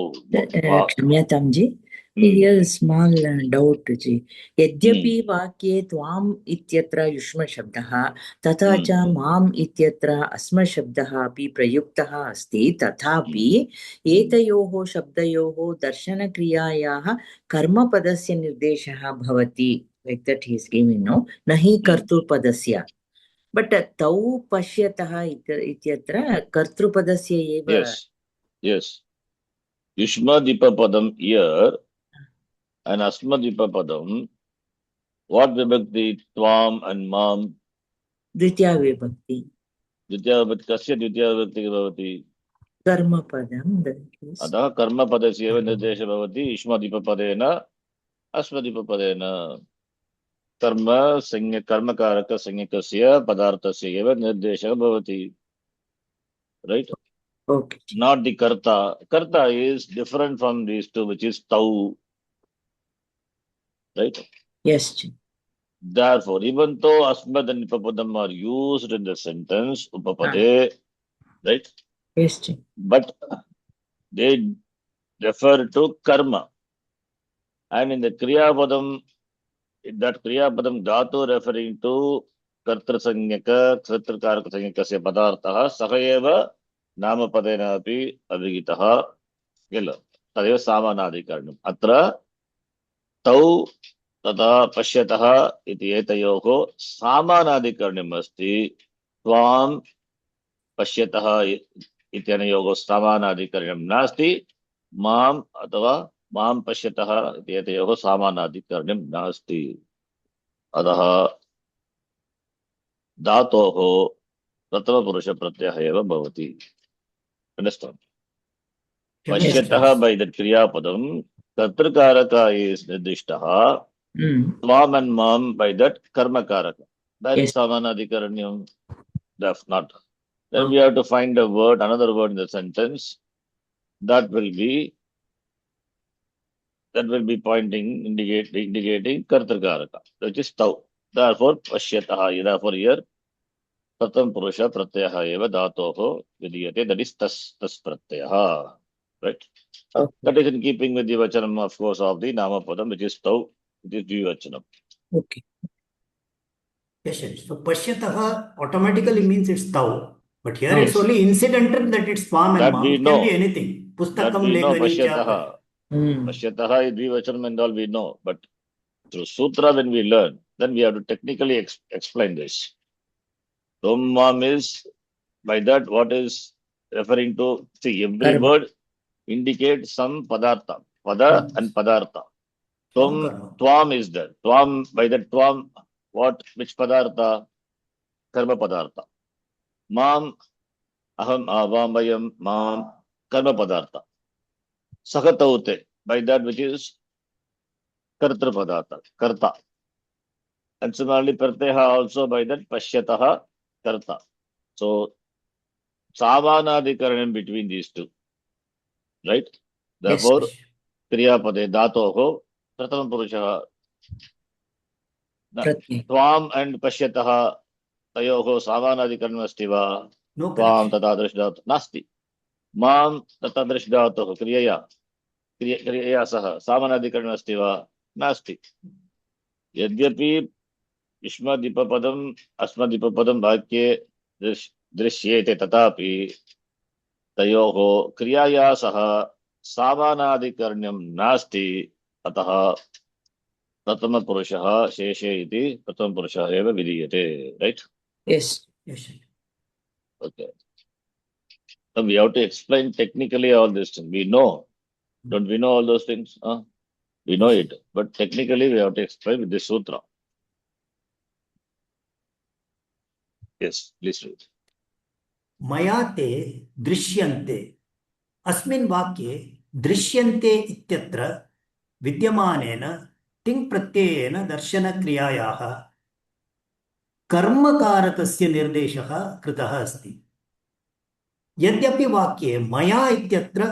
Kshamyatam ji. Here small doubt ji. Yadyapi vakye tvam ityatra yushma shabdah तथा च माम इत्यत्र अस्म शब्दः अपि प्रयुक्तः अस्ति, तथापि एतयोः शब्दयोः दर्शनक्रियायाः कर्मपदस्य निर्देशः भवति. Like that he is giving, no? नहि कर्तृपदस्य. But तौ पश्यतः इत्यत्र कर्तृपदस्य एव. Yes. Yushmadipapadam here and Asmadipapadam, what vibhakti? Tvam and mam. द्वितीया विभक्ति. द्वितीया विभक्ति कस्य द्वितीया विभक्तिः भवति? कर्मपदम्. अतः कर्मपदस्य एव निर्देशः भवति युष्मदीपपदेन अस्मदीपपदेन। कर्मकारकसंज्ञकस्य पदार्थस्य एव निर्देशः भवति। Right? Okay. Not the karta. Karta is different from these two, which is tau. Right? Yes. Therefore, even though asmad and upapadam are used in the sentence, upapade, right? Yes. But they refer to karma. And in the kriyapadam, that kriyapadam dhatu referring to kartrasanyaka, kartrakarakasanyakasya padartah, sahayeva नामपदेन अपि अभिहितः किल? तदेव सामानाधिकरणम्। अत्र तौ तथा पश्यतः इति एतयोः सामानाधिकरणम् अस्ति। त्वां पश्यतः इत्यनयोः सामानाधिकरणं नास्ति। माम् अथवा मां पश्यतः इति एतयोः सामानाधिकरणं नास्ति। अतः धातोः प्रथमपुरुषप्रत्ययः एव भवति। Understand? Pashyatah by that kriyapadam, kartrakaraka is nirdishtah, tvam and mam by that karmakaraka. That is samanadhikaranyam. That's not. Then we have to find a word, another word in the sentence that will be pointing, indicating kartrakaraka, which is tau. Therefore, pashyatah. Therefore, here प्रथमपुरुष प्रत्ययः एव धातोः विधीयते, that is तस् प्रत्ययः, right? Okay. That is in keeping with the vachanam, of course, of the namapadam, which is tau, it is dvivachanam. Okay. Yes, yes. So Pashyatah automatically means it's tau, but here Oh. it's only incidental that it's pam and That mam. we It can be know. anything. That Pustakam, we know, lekani, cha. pashyatah. Hmm. Pashyatah is dvivachanam and all we know, but through sutra when we learn, then we have to technically explain this. Tom mam is, by that what is referring to, see, every Karma. word indicates some padartha, pada and padartha. Karma. Tvam is there. Tvam, by that tvam, what, which padartha? Karma padartha. Mam, aham, avam, vayam, mam, karma padartha. Sakataute, by that which is kartra padartha, karta. And similarly, pratyaha also by that pashyataha, karta. So, savanadikaranam between these two, right? Yes. Therefore, kriyapade dhatoho, pratham purushah, Pratyay. tvam and pashyataha, तयोः सामानाधिकरणम् अस्ति वा? No त्वां connection. तथा दृष्टात् नास्ति. मां तथा दृष्टातुः क्रियया सह सामानाधिकरणम् अस्ति वा? नास्ति. यद्यपि युष्मदीपपदम् अस्मदीपपदं वाक्ये दृश्येते, तथापि तयोः क्रियया सह सामानाधिकरणं नास्ति. अतः प्रथमपुरुषः शेषे इति प्रथमपुरुषः एव विधीयते, right? Yes. Yes. Okay. So we have to explain technically all these things. We know. Don't we know all those things? We know it. But technically we have to explain with this sutra. Yes, please read. मया ते दृश्यन्ते. अस्मिन् वाक्ये दृश्यन्ते इत्यत्र विद्यमानेन तिङ् प्रत्ययेन दर्शनक्रियायाः कर्मकारकस्य निर्देशः कृतः अस्ति. यद्यपि वाक्ये मया इत्यत्र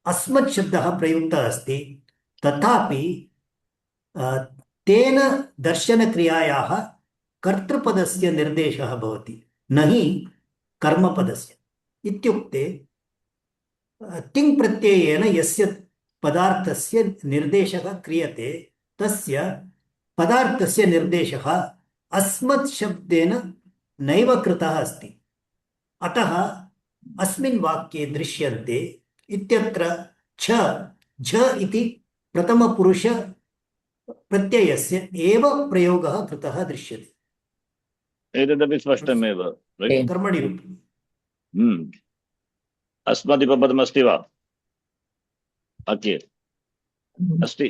अस्मत् शब्दः प्रयुक्तः अस्ति, तथापि तेन दर्शनक्रियायाः कर्तृपदस्य निर्देशः भवति, न हि कर्मपदस्य. इत्युक्ते तिङ् प्रत्ययेन यस्य पदार्थस्य निर्देशः क्रियते, तस्य पदार्थस्य निर्देशः अस्मत् शब्देन नैव कृतः अस्ति. अतः अस्मिन् वाक्ये दृश्यन्ते इत्यत्र झ इति प्रथमपुरुष प्रत्ययस्य एव प्रयोगः कृतः दृश्यते. एतदपि स्पष्टमेव, right? कर्मणि रूपे. अस्मदीपपदम् अस्ति वा? वाक्ये अस्ति.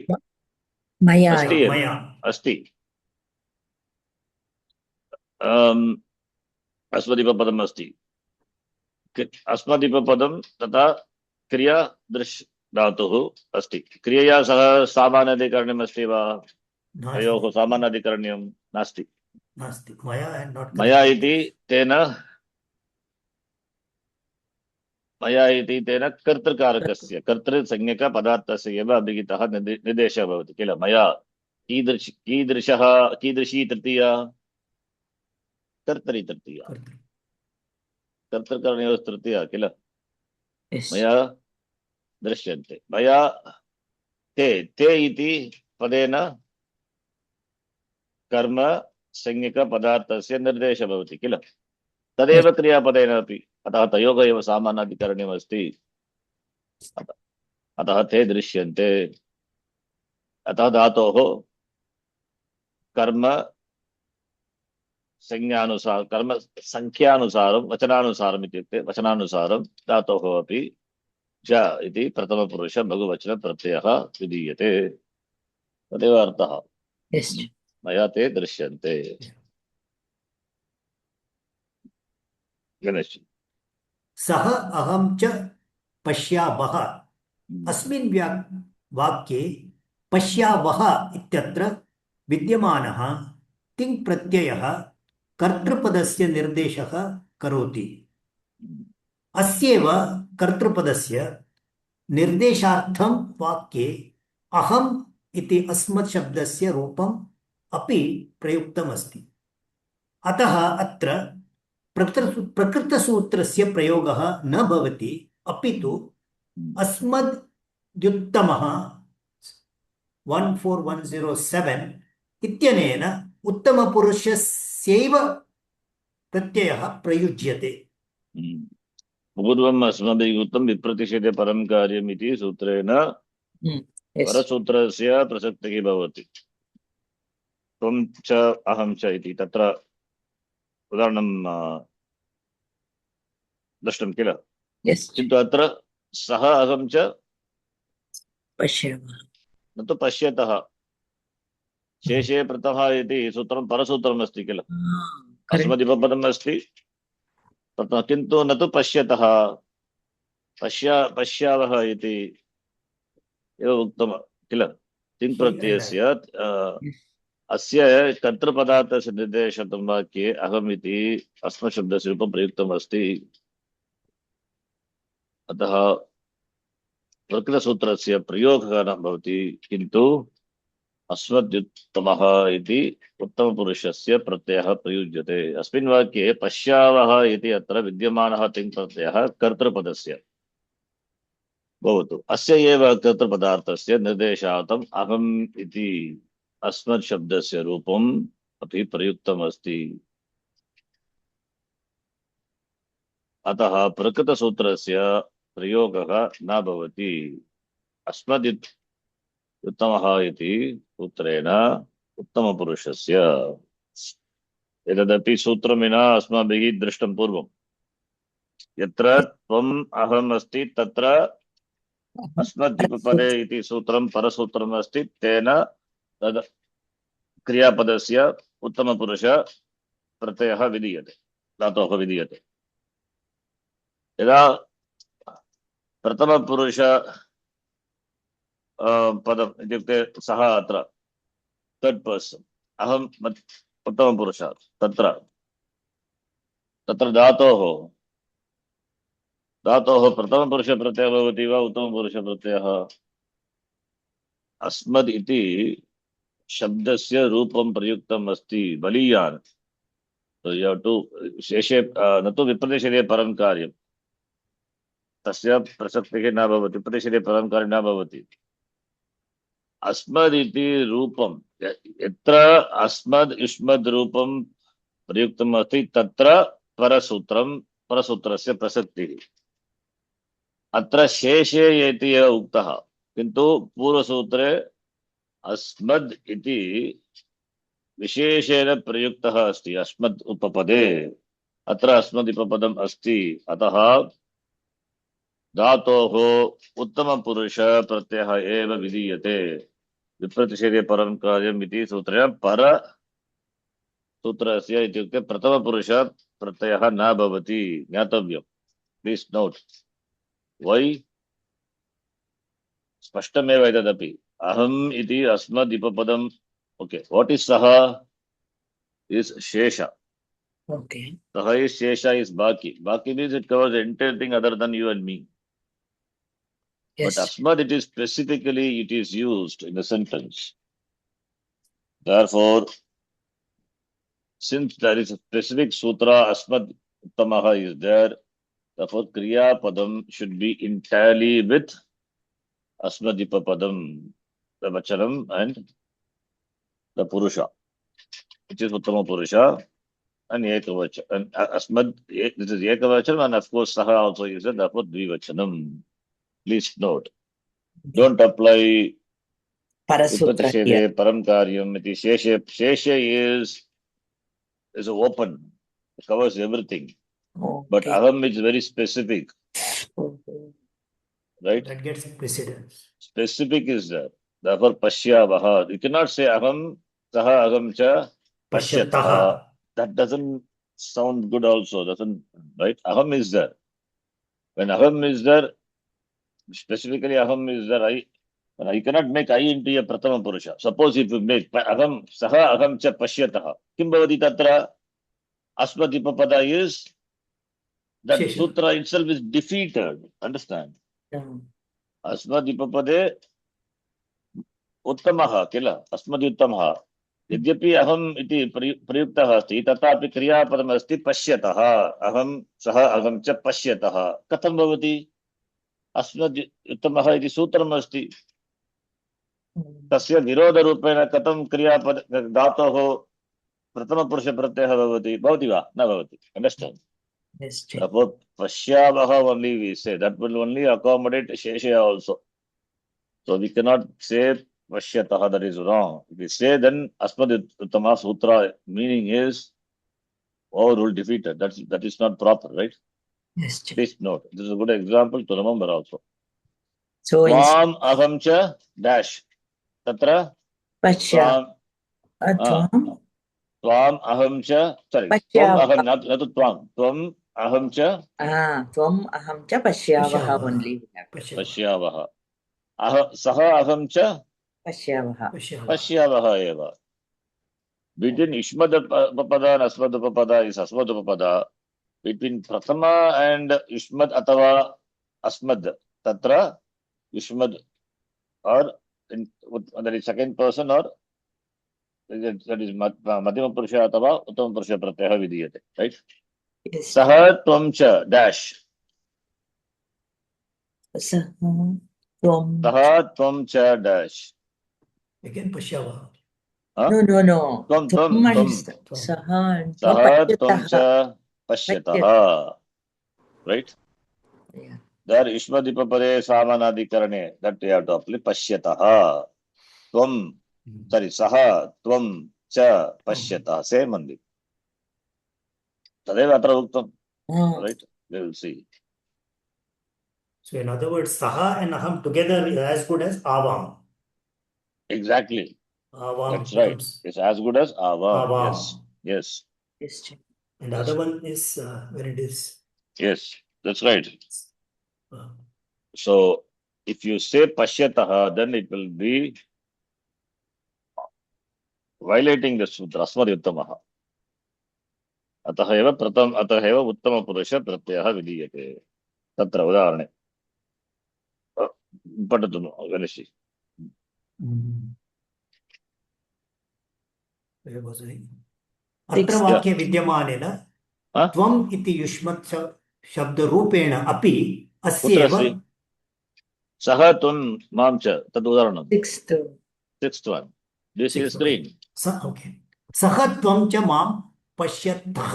मया. अस्ति. मया. अस्ति. अस्मदीपपदम् अस्ति. अस्मदीपपदं तथा क्रिया दृश् धातुः अस्ति. क्रियया सह सामानाधिकरणम् अस्ति वा? तयोः सामानाधिकरण्यं नास्ति. नास्ति. मया इति तेन कर्तृकारकस्य कर्तृसंज्ञकपदार्थस्य एव अभिहितः निर्देशः भवति किल. मया कीदृशी तृतीया? कर्तरि तृतीया. कर्तृकरणयोः तृतीया किल. मया दृश्यन्ते. मया ते इति पदेन कर्म संज्ञकपदार्थस्य निर्देशः भवति किल. तदेव क्रियापदेन अपि. अतः तयोः एव सामानाधिकरणीयमस्ति. अतः ते दृश्यन्ते. अतः धातोः कर्म संज्ञानुसार कर्म संख्यानुसारं वचनानुसारम् इत्युक्ते वचनानुसारं धातोः अपि च इति प्रथमपुरुष बहुवचन प्रत्ययः विधीयते. तदेव अर्थः. मया ते दृश्यन्ते. गणेश. सः अहं च पश्यावः. अस्मिन् वाक्ये पश्यावः इत्यत्र विद्यमानः तिङ् प्रत्ययः कर्तृपदस्य निर्देशः करोति. अस्यैव कर्तृपदस्य निर्देशार्थं वाक्ये अहम् इति अस्मत् शब्दस्य रूपम् अपि प्रयुक्तमस्ति. अतः अत्र प्रकृतसूत्रस्य प्रयोगः न भवति, अपि तु अस्मद्युत्तमः 14107 इत्यनेन उत्तमपुरुषस्यैव प्रत्ययः प्रयुज्यते। पूर्वम् अस्माभिः उक्तं विप्रतिषेधे परं कार्यम् इति सूत्रेण Yes. परसूत्रस्य प्रसक्तिः भवति। त्वं च अहं च इति तत्र उदाहरणं दृष्टं किल। Yes. किन्तु अत्र सः अहं च पश्यामः। न तु पश्यतः। शेषे प्रथमः इति सूत्रं परसूत्रम् अस्ति किल। Correct. अस्मदीपपदम् अस्ति तथा, किन्तु न तु पश्यतः, पश्यावः इति एव उक्तं किल। तिङ् प्रत्ययस्य अस्य कर्तृपदार्थस्य निर्देशतं वाक्ये अहम् इति अस्मशब्दस्य रूपं प्रयुक्तम् अस्ति। अतः प्रकृतसूत्रस्य प्रयोगः न भवति, किन्तु अस्मद्युत्तमः इति उत्तमपुरुषस्य प्रत्ययः प्रयुज्यते। अस्मिन् वाक्ये पश्यावः इति अत्र विद्यमानः तिङ् प्रत्ययः कर्तृपदस्य भवतु। अस्य एव कर्तृपदार्थस्य निर्देशार्थम् अहम् इति अस्मत् शब्दस्य रूपम् अपि प्रयुक्तम् अस्ति। अतः प्रकृतसूत्रस्य प्रयोगः न भवति। अस्मद्युत्तमः इति सूत्रेण उत्तमपुरुषस्य एतदपि सूत्रं विना अस्माभिः दृष्टं पूर्वं। यत्र त्वम् अहम् अस्ति तत्र अस्मद्युपपदे इति सूत्रं परसूत्रम् अस्ति, तेन तद् क्रियापदस्य उत्तमपुरुष प्रत्ययः विधीयते, धातोः विधीयते। यदा प्रथमपुरुष पदम् इत्युक्ते सः अत्र थर्ड पर्सन अहम् उत्तमपुरुषः, तत्र धातोः प्रथमपुरुषप्रत्ययः भवति वा उत्तमपुरुषप्रत्ययः। अस्मद् इति शब्दस्य रूपं प्रयुक्तम् अस्ति बलीयान्। शेषे न तु विप्रतिषेधे परं कार्यं, तस्य प्रसक्तिः न भवति, विप्रतिषेधे परं कार्यं न भवति। अस्मद् इति रूपं यत्र अस्मद् युष्मद् रूपं प्रयुक्तम् अस्ति तत्र परसूत्रस्य प्रसक्तिः। अत्र शेषे इति एव उक्तः, किन्तु पूर्वसूत्रे अस्मद् इति विशेषेण प्रयुक्तः अस्ति अस्मद् उपपदे। अत्र अस्मद् उपपदम् अस्ति, अतः धातोः उत्तमपुरुष प्रत्ययः एव विधीयते। विप्रतिषेधे परं कार्यम् इति सूत्रेण परसूत्रस्य इत्युक्ते प्रथमपुरुष प्रत्ययः न भवति, ज्ञातव्यम्। प्लीस् नोट् वै स्पष्टमेव एतदपि। अहम् इति अस्मद् उपपदम् ओके, वाट् इस् सः इस् शेष। Okay. सः इस् शेष इस् बाकी means it covers the entire thing other than you and me. Yes. But asmad, it is specifically, it is used in a sentence. Therefore, since there is a specific sutra, asmad uttamaha is there, therefore kriya padam should be in tally with asmadipa padam, the vachanam and the purusha, which is uttama purusha and ekavachanam. And asmad, this is ekavachanam, and of course saha also is there, therefore dvivachanam. Please note, don't apply Parasutra here. vipratishe param karyam iti. Shesha is open, it covers everything. But Okay. aham is very specific, Okay. right? That gets precedence. Specific is there. Therefore, pashyavaha. You cannot say aham, saha, aham cha, pashyataha. Pashyataha. That doesn't sound good also, doesn't, right? Aham is there. When aham is there, specifically aham is there, I cannot make I into a prathama purusha. Suppose if you make aham, saha, aham cha, pashyataha. Kim bhavati tatra? Asmadipapada is, that Shesha. sutra itself is defeated. Understand? Yeah. अस्मदिपपदे उत्तमः किल, अस्मद्युत्तमः, यद्यपि अहम् इति प्रयुक्तः अस्ति तथापि क्रियापदमस्ति पश्यतः। अहं सः अहं च पश्यतः कथं भवति? अस्मद् उत्तमः इति सूत्रम् अस्ति, तस्य विरोधरूपेण कथं क्रियापद धातोः प्रथमपुरुषप्रत्ययः भवति? भवति वा न भवति? Understand? Yes, Chair. Suppose पश्यावः only we say, that will only accommodate sheshaya also. So we cannot say pashyatah, that is wrong. If we say then asmad uttama sutra meaning is overruled, defeated. That is not proper, right? Yes, Chair. Please note. This is a good example to remember also. So in Tvam aham cha dash. Tatra Pashya, tvam Tvam tvam aham cha, sorry, tvam Pashyavaha. aham, not tvam. Tvam aham cha Tvam aham cha Pashyavaha Pashyavaha. only we have. pashyavah. सः अहं च Pashyavaha. पश्यावः एव. Between Ishmad-uppada and Asmad-upapada is Asmad-upapada. Between Prathama and Ishmad atava Asmad, Tatra Ishmad, or that is second person, or that is Madhyama Purusha atava Uttama Purusha Pratyaya vidiyate, right? Yes. Saha tvam cha dash. Saha Tvam. Saha tvam cha dash. Again, Pashyavaha. Huh? No. Tvam Tvam is Saha and Tvam Saha tvam Pashyataha. cha pashyataha. Right? Yeah. There Ishmadipapade Samanadikarane, that we have to apply pashyataha. Tvam, sorry, saha tvam cha pashyataha. Same only. Tadeva atra uktam. Right? We will see. So in other words, Saha and Aham together is as good as Avam. Exactly. Avam That's right. becomes It's as good as avam. Avam. Yes. Yes, Chair. And the other one is when it is Yes. That's right. uh, So if you say pashyataha, then it will be violating the sutra. Asmadyuttamaha. अतः एव उत्तमपुरुष प्रत्ययः विधीयते. तत्र उदाहरणे पठतु Ganeshji. where was I? अत्र वाक्ये विद्यमानेन त्वम् इति युष्मत् शब्दरूपेण अपि अस्यैव सः त्वं मां च तद् उदाहरणं. Sixth one. This is green. सः त्वं च मां पश्यतः.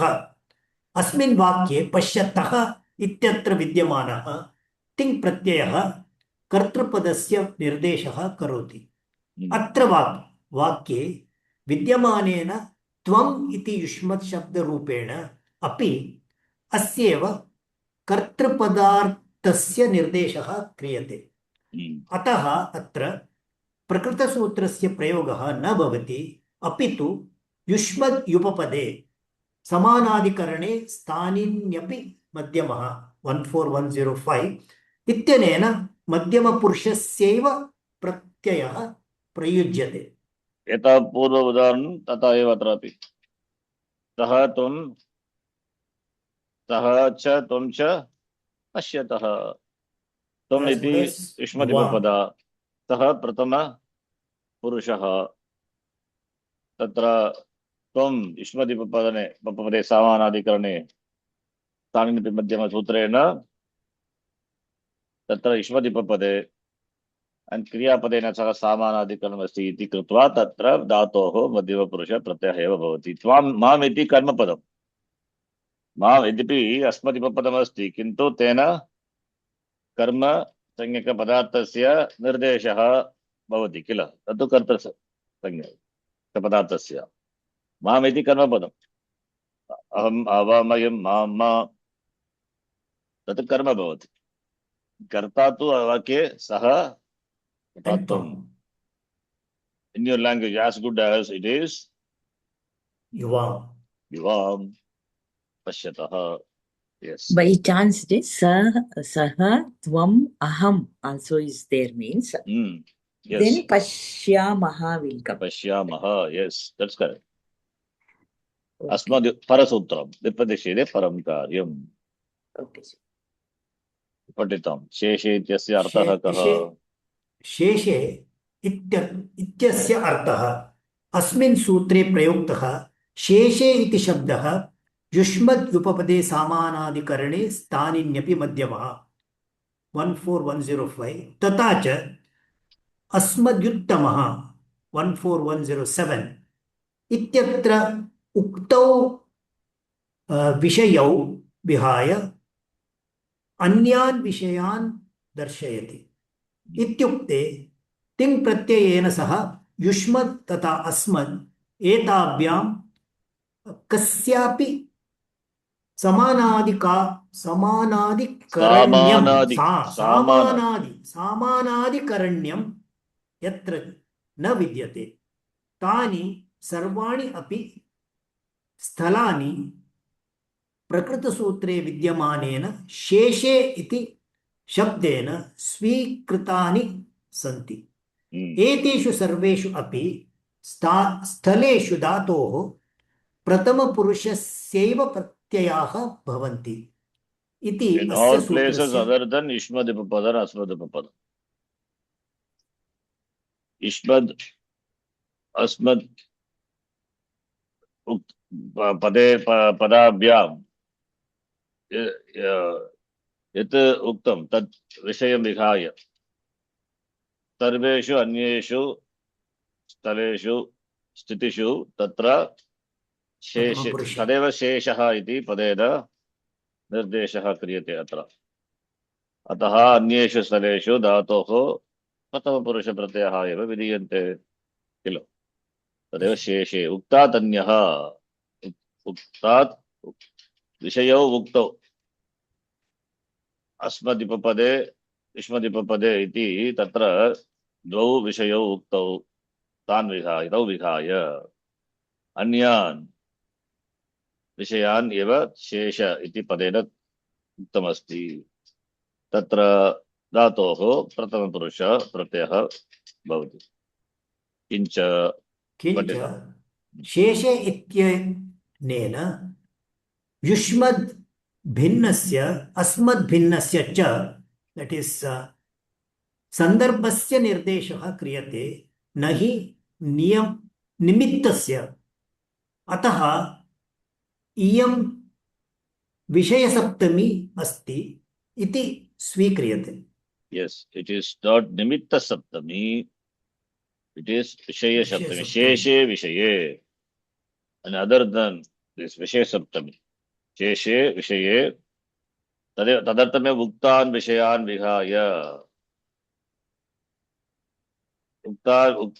अस्मिन् वाक्ये पश्यतः इत्यत्र विद्यमानः तिङ् प्रत्ययः कर्तृपदस्य निर्देशः करोति. अत्र वाक्ये विद्यमानेन त्वम् इति युष्मत् शब्दरूपेण अपि अस्यैव कर्तृपदार्थस्य निर्देशः क्रियते. अतः अत्र प्रकृतसूत्रस्य प्रयोगः न भवति, अपि तु युष्मद् युपपदे समानाधिकरणे स्थानिन्यपि मध्यमः 14105 इत्यनेन मध्यमपुरुषस्यैव प्रत्ययः प्रयुज्यते. यथा पूर्व उदाहरणं तथा एव अत्रापि. सः त्वं च पश्यतः. त्वम् इति युष्मद्युपपदा. सः प्रथमपुरुषः. तत्र त्वं युष्मद्युपपदे समानाधिकरणे स्थानिनपि मध्यमसूत्रेण तत्र युष्मद्युपपदे क्रियापदेन सह समानाधिकरणमस्ति इति कृत्वा तत्र धातोः मध्यमपुरुष प्रत्ययः एव भवति. माम् इति कर्मपदम्. माम् यद्यपि अस्मद्युपपदमस्ति, किन्तु तेन कर्म संज्ञकपदार्थस्य निर्देशः भवति किल, तत्तु कर्तृसंज्ञकपदार्थस्य. माम् इति कर्मपदम्. अहम् आवामयम् मां तत् कर्म भवति. कर्ता तु वाक्ये सः त्वम्. In your language, as good as it is युवाम्. Pashyatah. Yes. By chance, saha tvam aham also is there means. Yes. Then pashyamaha will come. Pashyamaha. Yes, that's correct. Okay. Asmad parasutram. Vipadishede param karyam. Okay. पठितं. शेषे इत्यस्य अर्थः कः? शेषे इत्यस्य अर्थः अस्मिन् सूत्रे प्रयुक्तः शेषे इति शब्दः युष्मद्युपपदे सामानादिकरणे स्थानिन्यपि मध्यमः 14105 तथा च अस्मद्युत्तमः 14107 इत्यत्र उक्तौ विषयौ विहाय अन्यान् विषयान् दर्शयति। इत्युक्ते तिङ् प्रत्ययेन सह युष्मद् तथा अस्मद् एताभ्यां कस्यापि समानादिकरण्यं सामानादिकरण्यं यत्र न विद्यते तानि सर्वाणि अपि स्थलानि प्रकृतसूत्रे विद्यमानेन शेषे इति शब्देन स्वीकृतानि सन्ति। एतेषु सर्वेषु अपि स्थलेषु धातोः प्रथमपुरुषस्यैव प्रत्ययाः भवन्ति इति In all places other than Ishmad-Upapada and Asmad-Upapada. Ishmad, Asmad, Pade, Padabhyam, Yat Uktam, Tat Vishayam Vikhaya, Sarveshu, Anyeshu, Staleshu, Stitishu, Tatra, Tadeva Sheshaha iti Padeda, निर्देशः क्रियते अत्र अतः अन्येषु स्थलेषु धातोः प्रथमपुरुषप्रत्ययः एव विधीयन्ते किल तदेव शेषे उक्तात् अन्यः उक्तात् विषयौ उक्तौ अस्मदुपपदे युष्मदुपपदे इति तत्र द्वौ विषयौ उक्तौ तान् विहाय तौ विहाय अन्यान् विषयान् एव शेष इति पदेन उक्तमस्ति तत्र धातोः प्रथमपुरुष प्रत्ययः भवति किञ्च शेषे इत्यनेन युष्मद् भिन्नस्य अस्मद् भिन्नस्य च दट् इस् सन्दर्भस्य निर्देशः क्रियते न हि निमित्तस्य अतः इयं विषयसप्तमी अस्ति इति स्वीक्रियते। Yes, it is not nimitta saptami, it is vishaya saptami. Sheshe vishaye. And other than this vishaya saptami, sheshe vishaye, tadartame uktan vishayan vihaya. Uktau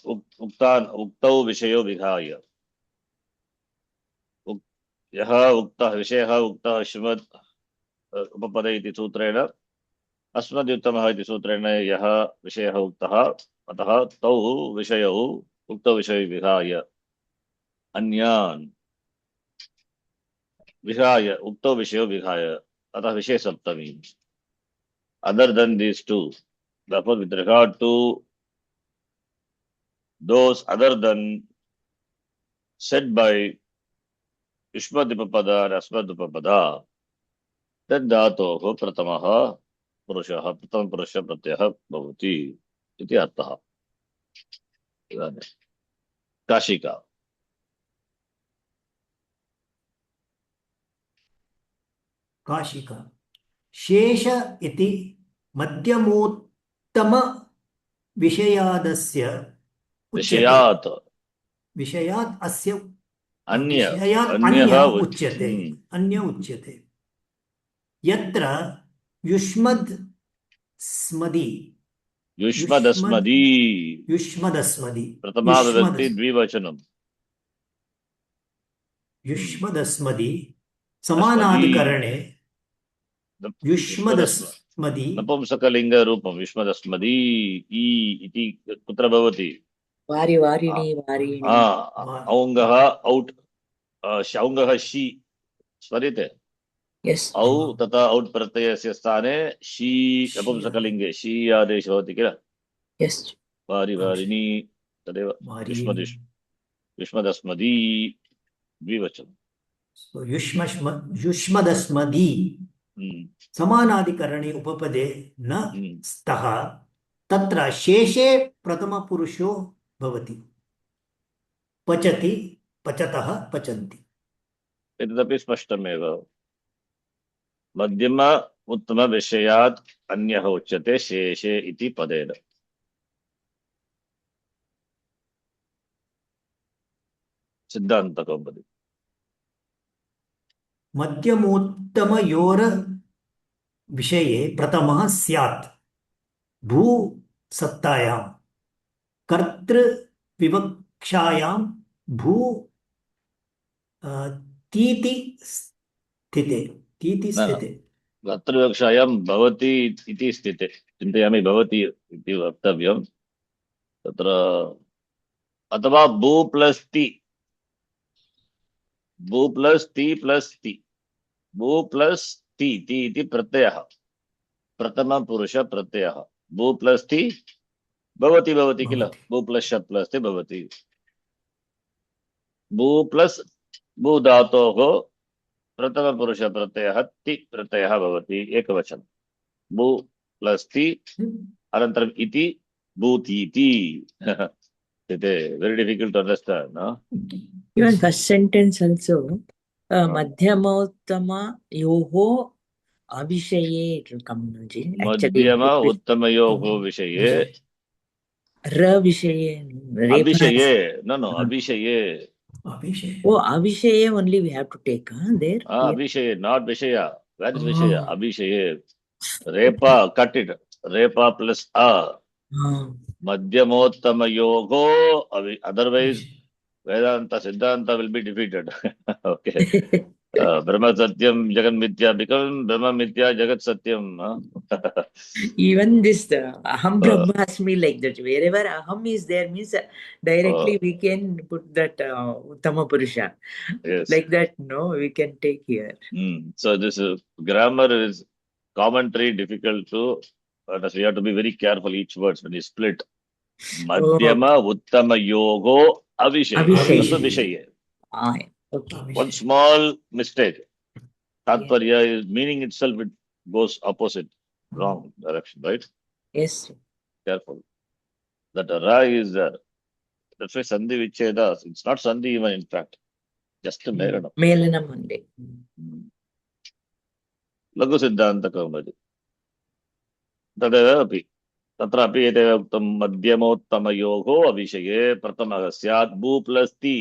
vishayo vihaya. यह उक्तः विषयः उक्तः युष्मद् उपपदे इति सूत्रेण अस्मद्युत्तमः इति सूत्रेण यः विषयः उक्तः अतः तौ विषयौ उक्तौ विषये विहाय अन्यान् विहाय उक्तौ विषयो विहाय अतः विषय सप्तमी other than these two therefore with regard to those other than said by युष्मदुपपदा and अस्मदुपपदा तद् धातोः प्रथमः पुरुषः प्रथमपुरुष प्रत्ययः भवति इति अर्थः इदानीं काशिका काशिका शेष इति मध्यमोत्तम विषयादस्य विषयात् अस्य अन्यः उच्यते अन्य उच्यते यत्र युष्मद् स्मदि प्रथमा विभक्ति द्विवचनम् युष्मदस्मदि समानाधिकरणे युष्मदस्मदि नपुंसकलिंग रूपं युष्मदस्मदि इति कुत्र भवति वारिणी औङ्गः औट् औङ्गः शी स्मर्यते औ तथा औट् प्रत्ययस्य स्थाने शी नपुंसकलिङ्गे शी आदेशः भवति किल वारिणी तदेव युष्मदस्मदि द्विवचनं युष्मदस्मदि समानाधिकरणे उपपदे न स्तः तत्र शेषे प्रथमपुरुषो भवति पचति, पचतः, पचन्ति। एतदपि स्पष्टमेव। मध्यम उत्तम विषयात् अन्यः उच्यते शेषे इति पदेन। सिद्धान्तकौमुदी। मध्यमोत्तमयोर विषये प्रथमः स्यात् भूसत्तायां कर्तृविवक्षायां भू तीति स्थिते, तीति न स्थिते। कर्तृविवक्षायां भवति इति स्थिते चिन्तयामि, भवति इति वक्तव्यं तत्र। अथवा भू प्लस ति, भू प्लस ति प्लस ति, भू प्लस ति, ति इति प्रत्ययः, प्रथम पुरुष प्रत्ययः। भू प्लस ति भवति, भवति किल, भवति। भू प्लस श प्लस ति भवति। भू प्लस भू धातोः प्रथम पुरुष प्रत्ययः ति प्रत्ययः भवति, एकवचनं। भू प्लस ति अनन्तरम् इति भूतीति। very difficult to understand, no? Even first sentence also, madhyamauttama yoho abhishaye it will come, no, ji. Actually, मध्यम उत्तमयोः विषये, ra vishaye, अभिषये, no, अभिषये. Oh, abhishaye only we have to take, huh, there. अभिषये, not विषय. Where is विषय? अभिषये. रेपा, cut it. रेपा plus a. मध्यमोत्तमयोगो, otherwise Vedanta Siddhanta will be defeated. Okay. Brahma Satyam Jagat Mithya become Brahma Mithya Jagat Satyam. Even this Aham Brahmasmi like that. Wherever Aham is there means directly we can put that Uttama Purusha. Yes. Like that, no, we can take here. So this grammar is commentary difficult to, but we have to be very careful each words when you split. Madhyama Uttama Yogo Avishay. Okay. One small mistake. Tatparya is meaning itself, it goes opposite, wrong direction, right? Yes. Careful. That ra is there. That's why Sandhi Vicheda, it's not Sandhi even in fact. Just a Melanam. Melanam only. Lagu Siddhanta Kaumadi. Tadeva api. तत्रापि एतदेव उक्तं मध्यमोत्तमयोः अविषये प्रथमः स्यात् भू plus ति।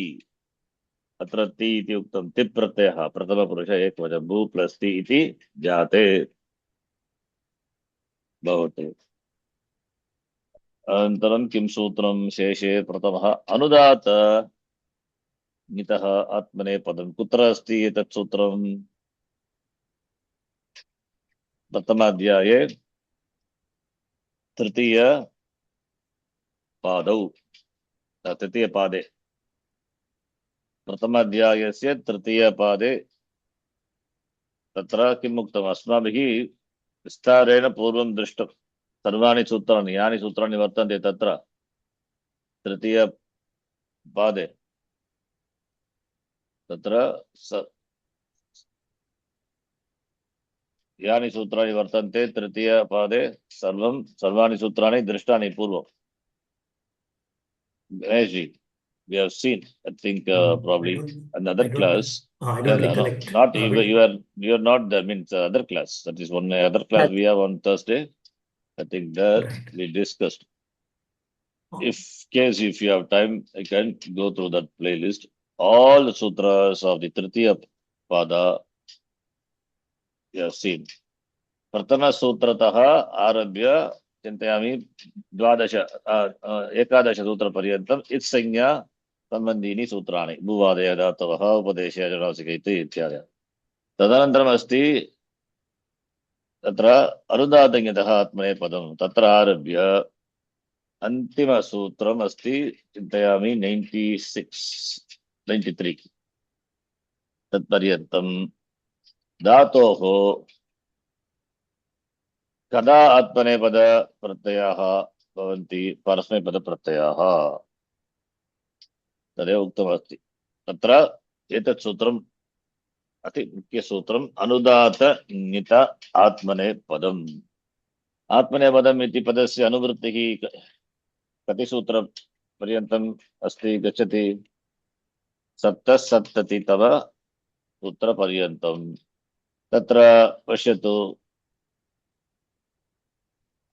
अत्र ति इति उक्तं, ति प्रत्ययः प्रथमपुरुष एकवचनं, भू प्लस ति इति जाते भवति। अनन्तरं किं सूत्रं शेषे प्रथमः अनुदात ङितः आत्मनेपदं। कुत्र अस्ति एतत् सूत्रं? प्रथमाध्याये तृतीय पादौ, तृतीय पादे, प्रथमाध्यायस्य तृतीय पादे तत्र किम् उक्तम्? अस्माभिः विस्तारेण पूर्वं दृष्टं। सर्वाणि सूत्राणि, यानि सूत्राणि वर्तन्ते तत्र तृतीय पादे तत्र यानि सूत्राणि वर्तन्ते तृतीय पादे सर्वाणि सूत्राणि दृष्टानि पूर्वं। Ganesh ji, we have seen, I think probably another class. I don't recollect. Not you are not there, means other class. That is one other class we have on Thursday. I think that we discussed. If you have time, I can go through that playlist. All the sutras of the Tritiya Pada you have seen. Pratama Sutratah Arabhya चिन्तयामि 11 सूत्रपर्यन्तम् इत्संज्ञा सम्बन्धीनि सूत्राणि भूवादय धातवः उपदेशे अजनासिक इत्यादि। तदनन्तरम् अस्ति तत्र अनुदातङितः आत्मनेपदं। तत्र आरभ्य अन्तिमसूत्रम् अस्ति चिन्तयामि 93 तत्पर्यन्तं धातोः कदा आत्मनेपद प्रत्ययाः भवन्ति? परस्मैपद प्रत्ययाः। तदेव उक्तमस्ति। तत्र एतत् सूत्रम् अति मुख्यसूत्रम् अनुदात ङित आत्मनेपदम्। आत्मनेपदम् इति पदस्य अनुवृत्तिः कति सूत्रपर्यन्तम् अस्ति गच्छति? सप्तसप्ततितम सूत्रपर्यन्तम् तत्र पश्यतु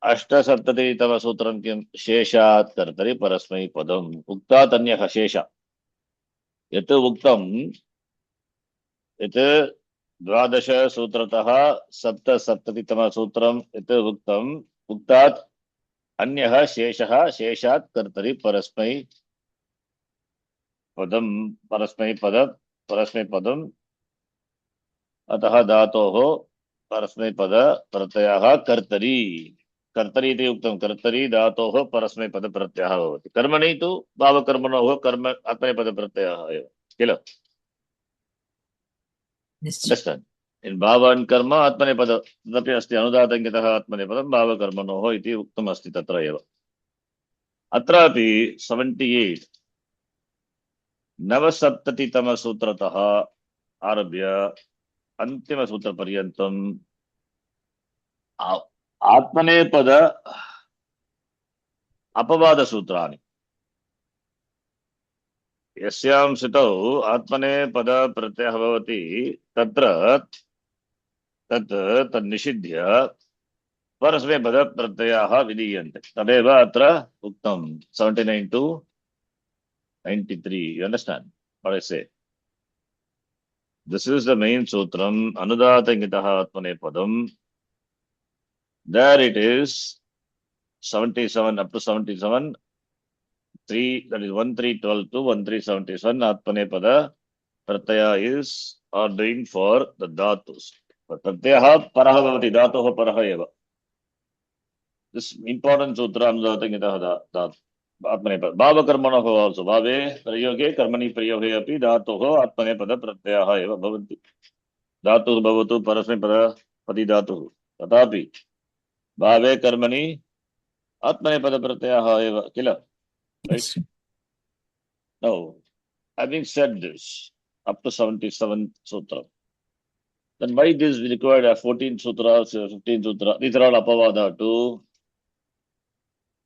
अष्टसप्ततितमसूत्रं किं शेषात् कर्तरि परस्मैपदम् उक्तात् अन्यः शेष यत् उक्तं यत् द्वादशसूत्रतः सप्तसप्ततितमसूत्रं यत् उक्तम् उक्तात् अन्यः शेषः शेषात् कर्तरि परस्मैपदम् अतः धातोः परस्मैपद प्रत्ययः कर्तरि कर्तरि इति उक्तं कर्तरि धातोः परस्मैपद प्रत्ययः भवति कर्मणि तु भावकर्मणोः कर्म आत्मनेपद प्रत्ययः एव किल Yes. अंडर्स्टाण्ड् इन् भाव इन् कर्म आत्मनेपद तदपि अस्ति अनुदातङ्गितः आत्मनेपदं भावकर्मणोः इति उक्तम् अस्ति तत्र एव अत्रापि 78 नवसप्ततितमसूत्रतः आरभ्य अन्तिमसूत्रपर्यन्तम् आत्मनेपद अपवादसूत्राणि यस्यां स्थितौ आत्मनेपद प्रत्ययः भवति तत्र तन्निषिध्य परस्मैपद प्रत्ययाः विधीयन्ते तदेव अत्र उक्तं 79 to 93 you understand what I say this is the main sutram anudatangitah atmanepadam there it is 77 up to 77 3 that is 1312 to 1377 atmanepada pratyaya is ordained for the dhatus pratyayah parah bhavati dhatoh parah eva this important sutra anudatangitah dhatu आत्मनेपद भावकर्मणोः also भावे प्रयोगे कर्मणि प्रयोगे अपि धातोः आत्मनेपद प्रत्ययः एव भवन्ति धातुः भवतु परस्मैपद पदी धातुः तथापि भावे कर्मणि आत्मनेपद प्रत्ययः एव किल Yes. now having said this up to 77 sutra then why this required 14 sutras 15 sutra these are all apavada to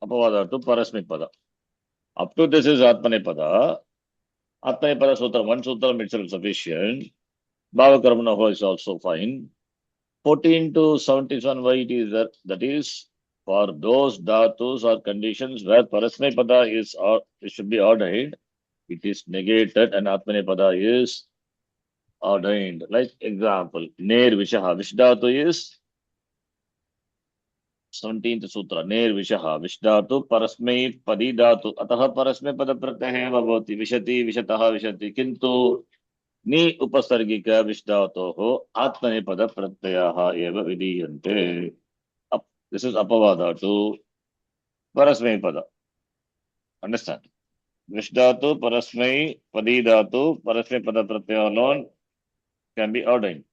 parasmaipada up to this is atmanepada sutra one sutra itself sufficient bhavakarmana is also fine 14 to 77 why it is that is for those dhatus or conditions where parasmaipada is or it should be ordained it is negated and atmanepada is ordained like example ner vishaha vish dhatu is 17th सूत्र नेर विषः विष धातु परस्मै पदी धातु अतः परस्मै पद प्रत्ययः एव भवति विशति विशतः विशति किन्तु नि उपसर्गिक विष धातोः आत्मनेपद प्रत्ययः एव विधीयन्ते दिस इज अपवाद टु परस्मै पद अंडरस्टैंड विष धातु परस्मै पदी धातु परस्मै पद प्रत्यय alone can be ordained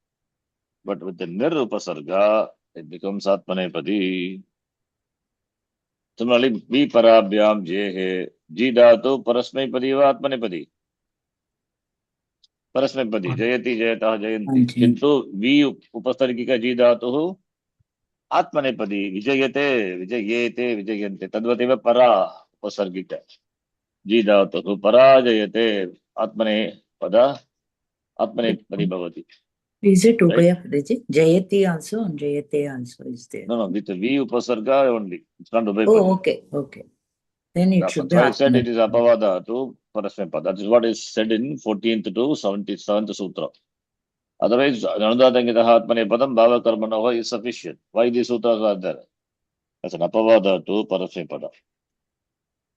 but with the nir upasarga it becomes atmanepadi similarly vi parabhyam jehe ji dhatu parasmaipadi va atmanepadi परस्मैपदी जयति जयतः जयन्ति किन्तु वि उपसर्गिक जी धातुः आत्मनेपदी विजयते विजयेते विजयन्ते तद्वदेव परा उपसर्गिक जी धातुः पराजयते आत्मनेपद आत्मनेपदी भवति Is it Ubhayapadaji? Jayati also and Jayate also is there. no with V upasarga only it's not Ubhayapadi. Oh, okay then it should be I said it is apavada to parasmaipada that is what is said in 14th to 77th sutra otherwise anudatangitah atmanepadam bhavakarmanoh is sufficient why these sutras are there as an apavada to parasmaipada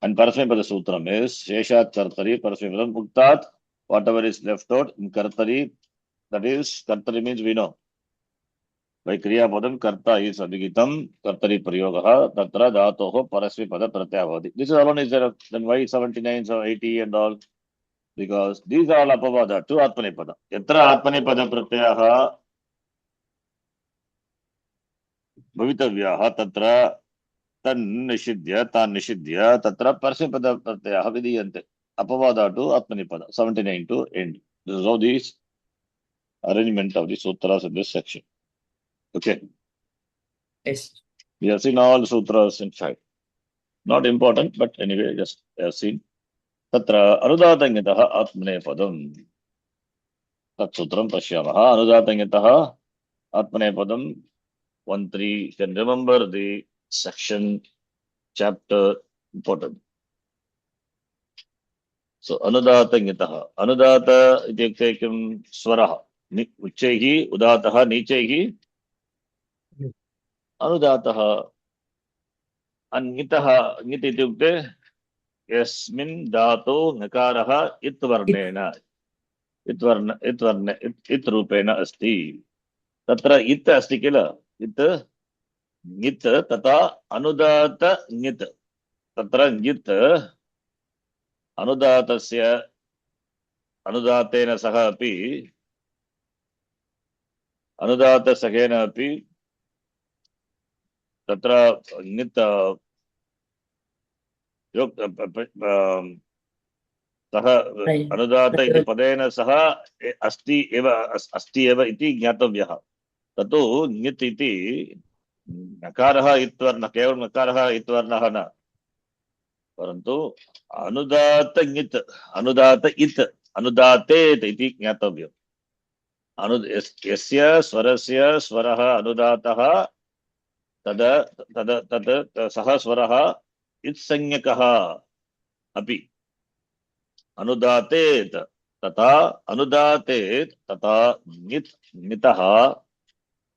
and parasmaipada sutram is sheshat kartari parasmaipadam uktat whatever is left out in kartari that is kartari means we know by kriyapadam karta is abhigitam kartari prayogah tatra dhatoh parasmaipada pratyaya bhavati this is alone is there then why 79 so 80 and all because these are all apavada to atmanepada yatra atmanepada pratyayah भवितव्याः तत्र तन्निषिध्य तत्र परस्मैपद प्रत्ययः विधीयन्ते अपवादा to आत्मनेपद 79 to end this is how this arrangement of the sutras in this section okay Yes. we have seen all sutras in fact not important but anyway just have seen तत्र अनुदातङ्गितः आत्मनेपदम् तत्सूत्रं पश्यामः अनुदातङ्गितः आत्मनेपदम् 1-3 you can remember the section chapter important. So अनुदातङ्गितः अनुदात इत्युक्ते किं स्वरः उच्चैः उदातः नीचैः अनुदातः अन्यतः अन्यत् इत्युक्ते यस्मिन् धातौ नकारः इत्वर्णेन इत् रूपेण अस्ति तत्र इत् अस्ति किल इत् ङित् तथा अनुदात ङित् तत्र ङित् अनुदातस्य अनुदातेन सह अपि अनुदातसहेन अपि तत्र ङित् सः अनुदात इति पदेन सह अस्ति एव इति ज्ञातव्यः ततो ङित् इति नकारः इत्वर्णः केवलं नकारः इत्वर्णः न परन्तु अनुदात ङित् अनुदात इत् अनुदातेत् इति ज्ञातव्यम् यस्य स्वरस्य स्वरः अनुदातः तद सः स्वरः इत्संज्ञकः अपि अनुदातेत् तथा ङितः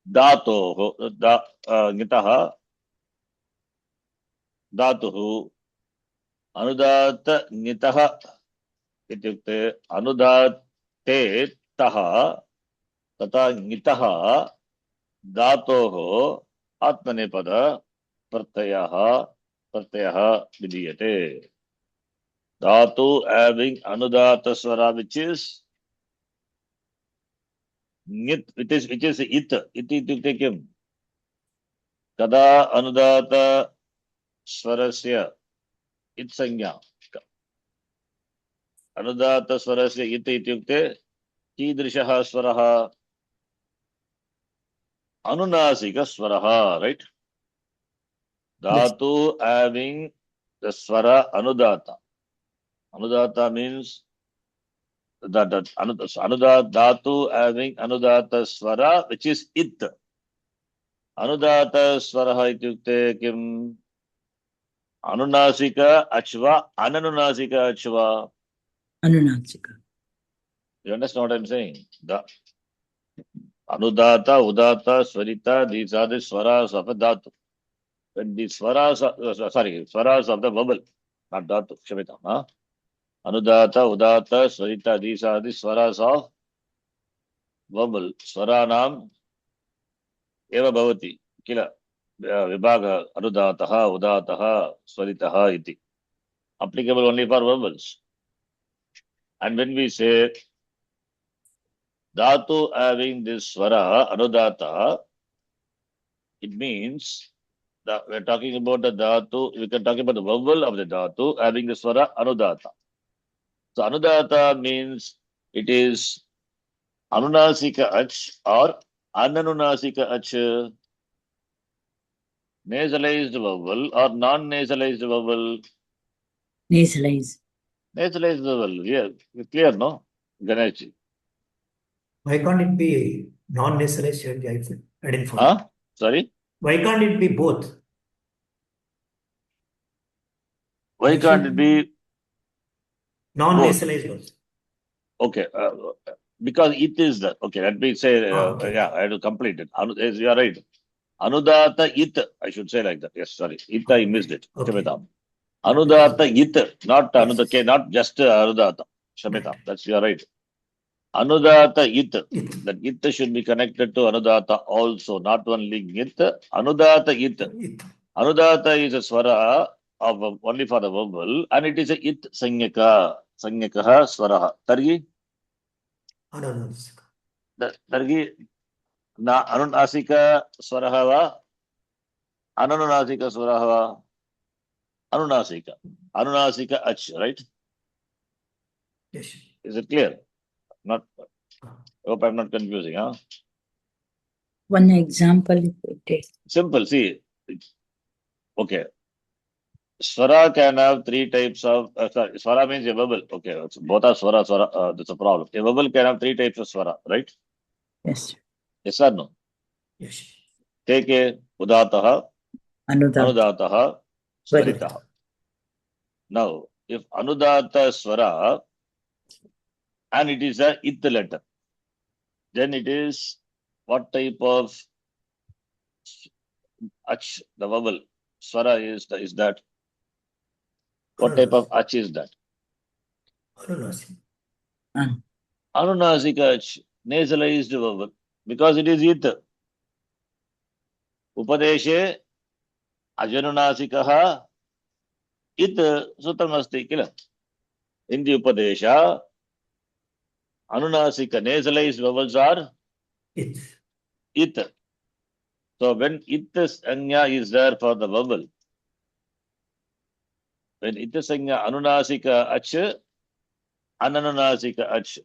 धातोः ङितः धातुः अनुदात ङितः इत्युक्ते अनुदातेतः तथा ङितः धातोः आत्मनेपद प्रत्ययः विधीयते धातु having अनुदात स्वरा which is ङित् which is it इति इत्युक्ते किम् कदा अनुदात स्वरस्य इत् संज्ञा अनुदात स्वरस्य इत् इत्युक्ते कीदृशः स्वरः अनुनासिक स्वरः राइट धातु having the swara anudata anudata means that anudata dhatu having anudata swara which is it anudata swarah ityukte kim anunasika achva ananunasika achva Anunasika. you understand what I'm saying the anudata udata swarita these are the swaras of a dhatu when the swaras of the vowel not dhatu kshamita anudata udata swarita these are the swaras of vowel swaranam eva bhavati kila vibhaga anudatah udatah swaritah iti applicable only for vowels and when we say dhatu having this swara anudata it means that we're talking about the dhatu we can talk about the vowel of the dhatu having the swara anudata so anudata means it is anunasika ach or ananunasika ach nasalized vowel or non-nasalized vowel Nasalized. Nasalized vowel yeah clear no Ganesh Why can't it be non-nasalized? I didn't follow. sorry Why can't it be both? why can't it be Non-nasalized also. okay because it is the okay let me say Okay. yeah I have to complete it yes, you are right anudata it I should say like that yes sorry it I missed it Okay. Shamitam anudata it not Yes. anudata not just anudata Shamitam that's you are right anudata it It. that it should be connected to anudata also not only it anudata it It. anudata is a swara of only for the vowel and it is a it sanyakah swara targi Anunasika. targi na anunasika swara va ananunasika swara va anunasika ach right Yes. is it clear not I hope I'm not confusing One example if we take. simple see okay Swara can have three types of, sorry, swara means a vowel. Okay, it's both are swara, that's a problem. A vowel can have three types of swara, right? Yes. Yes or no? Yes. Take a udataha, Anudat. anudataha, Swarit. swaritaha. Now, if anudata swara and it is a it letter, then it is what type of ach, the vowel swara is that? What type of ach is that? Anunasi. Anunasika ach, nasalized vowel, because it is it. Upadeshe ajanunasikaha it sutramasti kila. In the Upadesha, anunasika nasalized vowels are It. it. So when it sanya is there for the vowel, when it sanya anunasika ach, ananunasika ach.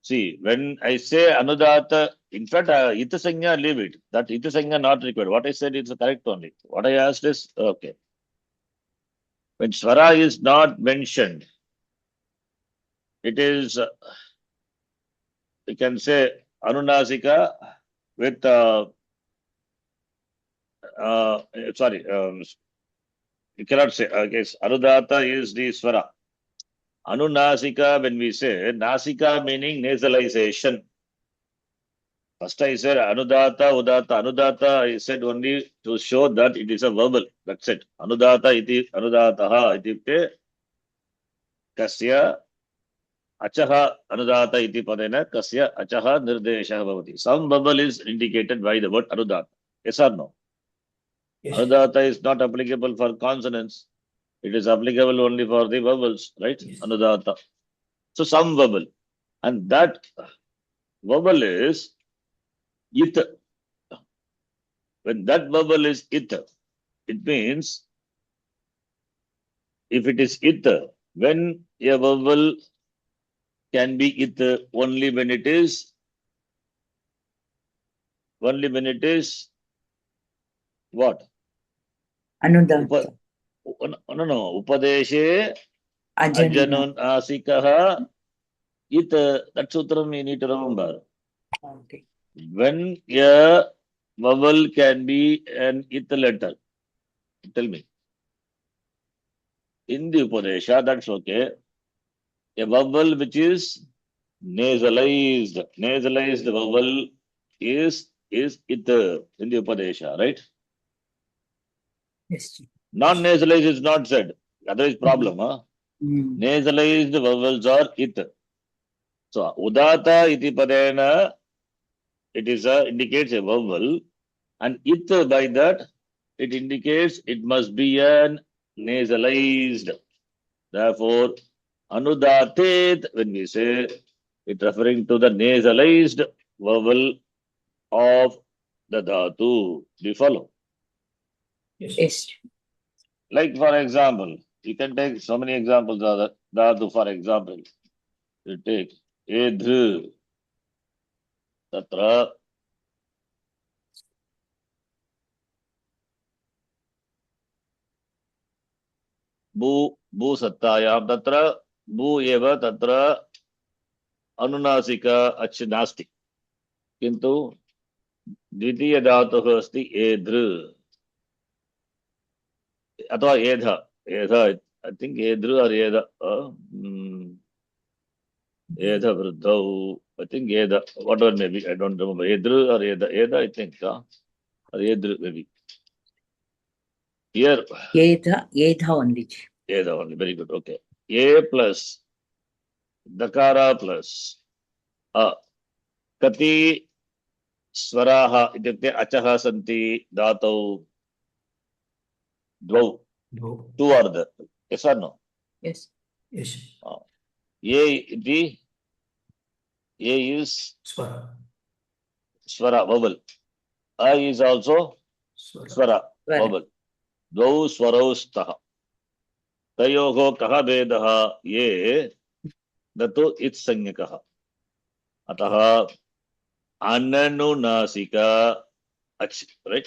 See, when I say anudata, in fact, ita sanya, leave it. That ita sanya not required. What I said is correct only. What I asked is, okay. When swara is not mentioned, it is, you can say anunasika with, sorry, you cannot say, yes, anudata is the swara. Anunasika, when we say, nasika meaning nasalization. First I said anudata, udata. Anudata I said only to show that it is a verbal. That's it. Anudata iti anudataha ityukte kasya achaha anudata iti padena kasya achaha nirdeshah bhavati. Some verbal is indicated by the word anudata. Yes or no? Yes. Anudata is not applicable for consonants. It is applicable only for the vowels, right? Yes. Anudata. So some vowel. And that vowel is it. When that vowel is it, it means if it is it, when a vowel can be it only when it is what? Anudat. No. Upadeshe Ajanuna. ajanun asikaha it. That sutram you need to remember. Okay. When a vowel can be an it letter, tell me. In the Upadesha, that's okay. A vowel which is nasalized vowel is it in the Upadesha, right? Yes. Non-nasalized is not said. Otherwise problem, huh? Nasalized vowels are it. So udata iti padena, it is indicates a vowel, and it by that it indicates it must be an nasalized. Therefore, anudatet, when we say it referring to the nasalized vowel of the dhatu. Do you follow? Yes. Yes. Like for example, you can take so many examples of the dhatu. For example, you take edh, tatra, bu sattayam, tatra, bu eva, tatra, anunasika ach nasti. किंतु द्वितीय धातुः अस्ति एधृ अथवा एध एध I think एधृ or एध एध वृद्धौ I think एध whatever maybe I don't remember एधृ or एध I think or एधृ maybe here Edha only. एध only very good okay a plus dakara plus a kati स्वराः इत्युक्ते अचः सन्ति धातौ द्वौ two are there yes or no Yes. Yes. a iti a is Swara. swara vowel a is also swara vowel द्वौ स्वरौ स्तः तयोः कः भेदः ये न तु इत्संज्ञकः अतः अननुनासिका अच् right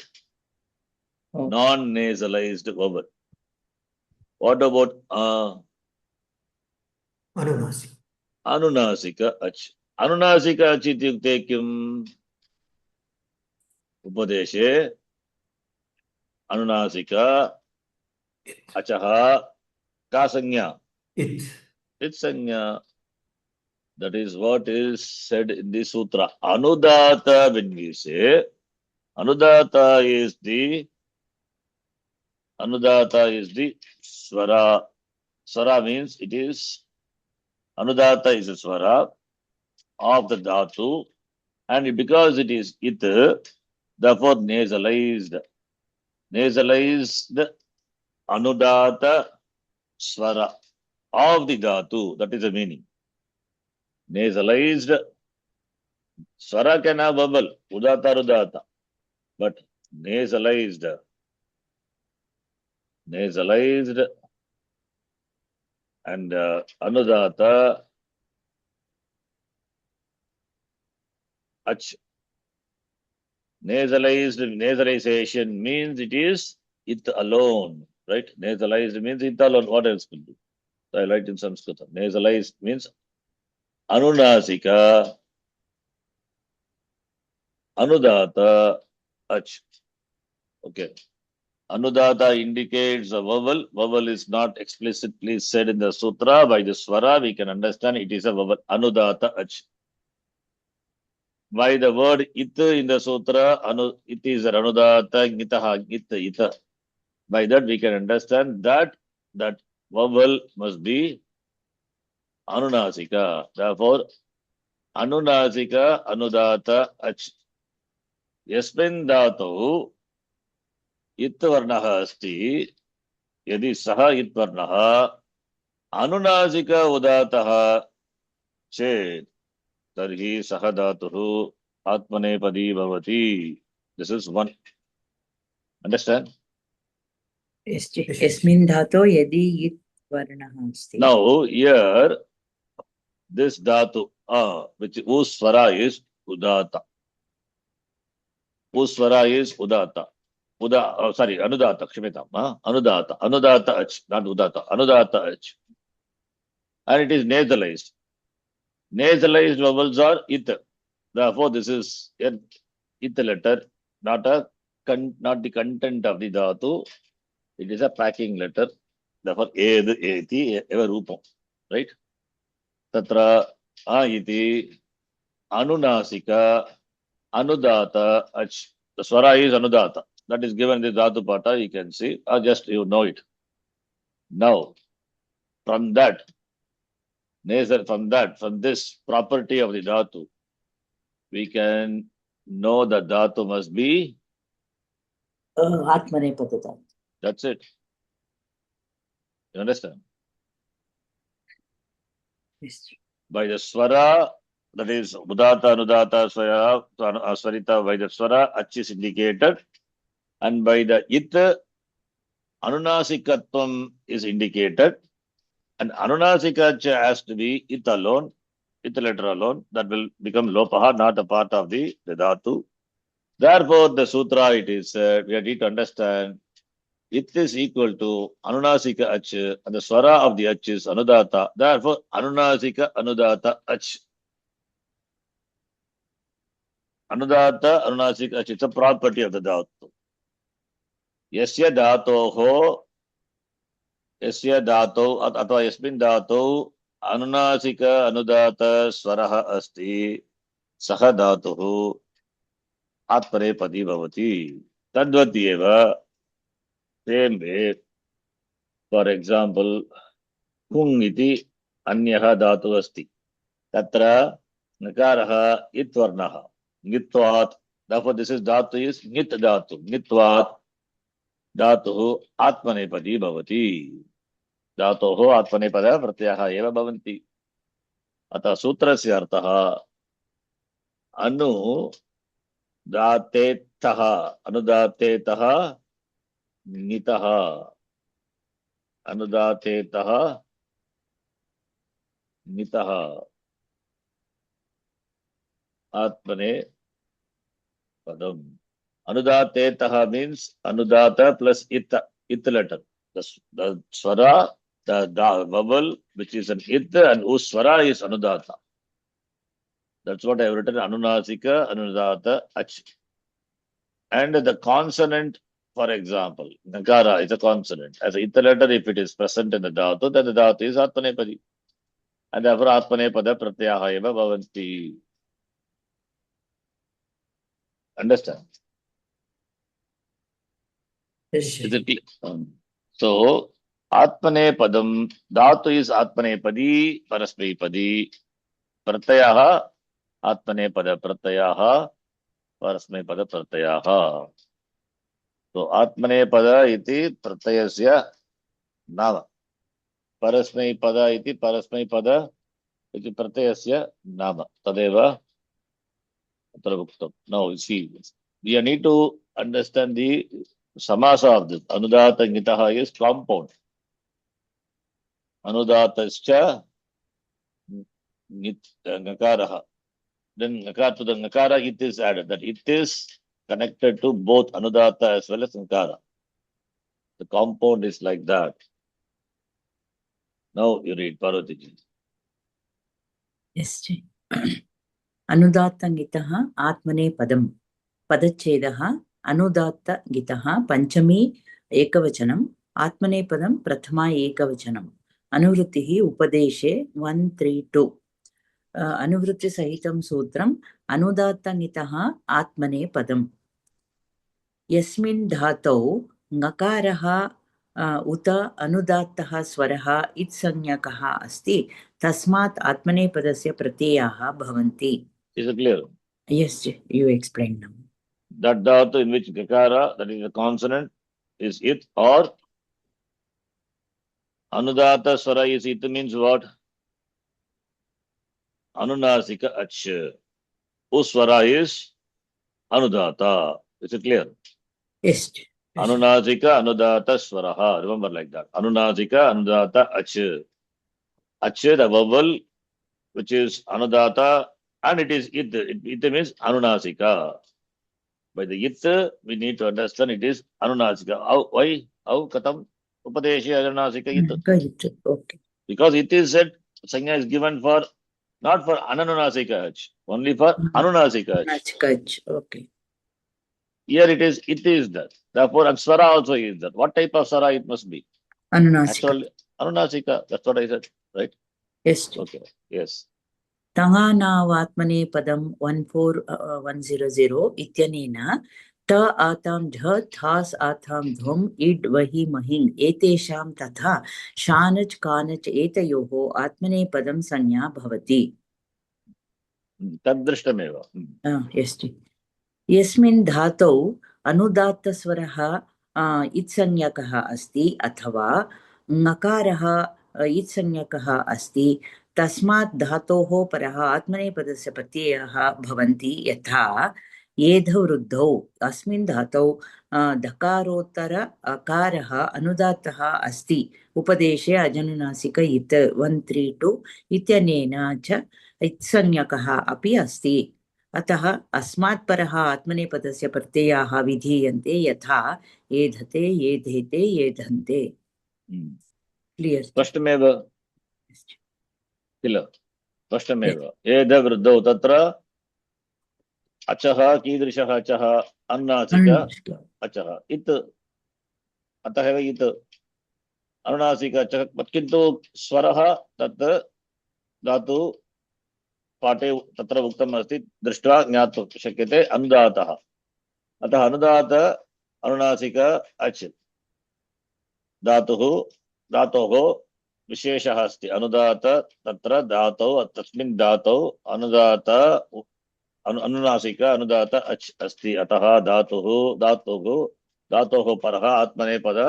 Okay. non nasalized vowel What about अनुनासिक. अनुनासिक अच्? अनुनासिक अच् इत्युक्ते किम्? उपदेशे अनुनासिक अचः का संज्ञा? It. इत् संज्ञा. That is what is said in the sutra. Anudata, when we say, Anudata is the swara. Swara means it is, Anudata is a swara of the dhatu, and because it is it, therefore nasalized. Nasalized Anudata swara of the dhatu. That is the meaning. Nasalized swara can have vowel, udata, rudata, but nasalized and anudata ach. Nasalization means it is it alone, right? Nasalized means it alone. What else will do? So I write in Sanskrit. Nasalized means anunasika, anudata ach. Okay. Anudata indicates a vowel. Vowel is not explicitly said in the sutra. By the swara, we can understand it is a vowel. Anudata ach. By the word it in the sutra, it is anudata gitaha git ita. By that we can understand that vowel must be anunasika. Therefore, anunasika anudata ach. Yasmin dhatu it varnaha asti. यदि सः इत् वर्णः अनुनासिक उदातः चेत् तर्हि सः धातुः आत्मनेपदी भवति. This is one. Understand? Yes, ji. Yasmin dhato yadi it varnaha asti. Now here this dhatu which whose swara is udata. Whose swara is udata. Sorry, anudata. Kshamita. Anudata. Anudata ach, not udata. Anudata ach. And it is nasalized. Nasalized vowels are it. Therefore, this is an it letter, not the content of the dhatu. It is a packing letter. Therefore, ed, eti, eva rupam. Right? Tatra iti anunasika anudata ach. The swara is anudata. That is given in the dhatu pata, you can see, or just you know it. Now, from this property of the dhatu, we can know that dhatu must be. Atmanepadata. That's it. You understand? Yes. By the swara, that is udata, anudata, swarita, by the swara, ach is indicated. And by the it, anunasikatvam is indicated. And anunasika has to be it alone, it letter alone. That will become lopaha, not a part of the dhatu. Therefore, the sutra it is said, we need to understand it is equal to anunasika ach, and the swara of the ach is anudata. Therefore, anunasika anudata ach. Anudata anunasika ach. It's a property of the dhatu. Yasya dhatoho, yasya dhato atva yasmin dhato anunasika anudata swaraha asti saha dhatuhu atparepadi bhavati. Tadvatyeva. Same way, for example, kung iti anyaha dhatu asti. Tatra nakaraha it varnaha. Nitvat. Therefore, this is dhatu is nit dhatu. Nitvat dhatuhu atmanepadi bhavati. Dhatoho atmanepada pratyaha eva bhavanti. Ata sutrasya artaha anu datetaha. Anudatetaha nitaha. Anudatetaha nitaha. Atmane padam. Anudatetaha means anudata plus it letter. The swara, the vowel which is an it and whose swara is anudata. That's what I have written. Anunasika, anudata, ach. And the consonant, for example, nakara is a consonant. As a ita letter, if it is present in the dhatu, then the dhatu is atmanepadi. And therefore atmanepada pratyaha eva bhavanti. Understand? Yes, Is it clear? So, atmanepadam, dhatu is atmanepadi, parasmepadi, pratyaha, atmanepada pratyaha, parasmepada pratyaha. So, atmanepada iti pratyasya nama. Parasmeipada iti parasmeipada iti pratyasya nama. Tadeva atra uktam. Now, you see, we need to understand the samasa of this. Anudata ngitaha is compound. Anudatascha ngakaraha. Then ngakara, to the ngakara it is added. That it is connected to both anudata as well as ngakara. The compound is like that. Now you read Parvatiji. yes. अनुदात्तङ्गितः आत्मनेपदं पदच्छेदः अनुदात्तगितः पञ्चमी एकवचनम् आत्मनेपदं प्रथमा एकवचनम् अनुवृत्तिः उपदेशे 132 अनुवृत्तिसहितं सूत्रम् अनुदात्तङ्गितः आत्मनेपदम् यस्मिन् धातौ ङकारः उत अनुदात्तः स्वरः इत्संज्ञकः अस्ति तस्मात् आत्मनेपदस्य प्रत्ययाः भवन्ति. Is it clear? Yes, you explained now. That dhatu in which gakara, that is a consonant, is it, or anudata swara is it, means what? Anunasika ach. Uswara is anudata. Is it clear? Yes. Anunasika anudata swaraha. Remember like that. Anunasika anudata ach. Ach, the vowel which is anudata, and it is it. It means anunasika. By the it, we need to understand it is anunasika. How, why? How katam upadeshi anunasika it? Okay. Because it is said, sanya is given for, not for ananunasika ach, only for anunasika ach. Okay. Here it is that. Therefore, and swara also is that. What type of swara it must be? Anunasika. Actually, anunasika. That's what I said, right? Yes. Okay. Yes. तङानावात्मनेपदं 14100 इत्यनेन त आतां झ थास् आतां ध्वम् it वहि महिङ् एतेषां तथा शानच् कानच् एतयोः आत्मनेपदं संज्ञा भवति. तद्दृष्टमेव. यस्मिन् धातौ अनुदात्तस्वरः इत्संज्ञकः अस्ति अथवा ङकारः इत्संज्ञकः अस्ति तस्मात् धातोः परः आत्मनेपदस्य प्रत्ययः भवन्ति यथा येधवृद्धौ अस्मिन् धातौ धकारोत्तर अकारः अनुदात्तः अस्ति उपदेशे अजनुनासिक इत् 132 इत्यनेन च इत्संज्ञकः अपि अस्ति. अतः अस्मात् परः आत्मनेपदस्य प्रत्ययाः विधीयन्ते यथा एधते येधेते येधन्ते. क्लियर्? स्पष्टमेव किल? स्पष्टमेव. एधवृद्धौ तत्र अचः कीदृशः अचः? अनुनासिक अचः. इत्, अतः एव इत् अनुनासिक अचः. किन्तु स्वरः तत् धातु पाठे तत्र उक्तम् अस्ति, दृष्ट्वा ज्ञातुं शक्यते अनुदातः. अतः अनुदात अनुनासिक अच् धातोः विशेषः अस्ति. अनुदात तत्र धातौ, तस्मिन् धातौ अनुदात अनुनासिक अनुदात अच् अस्ति. अतः धातोः परः आत्मनेपद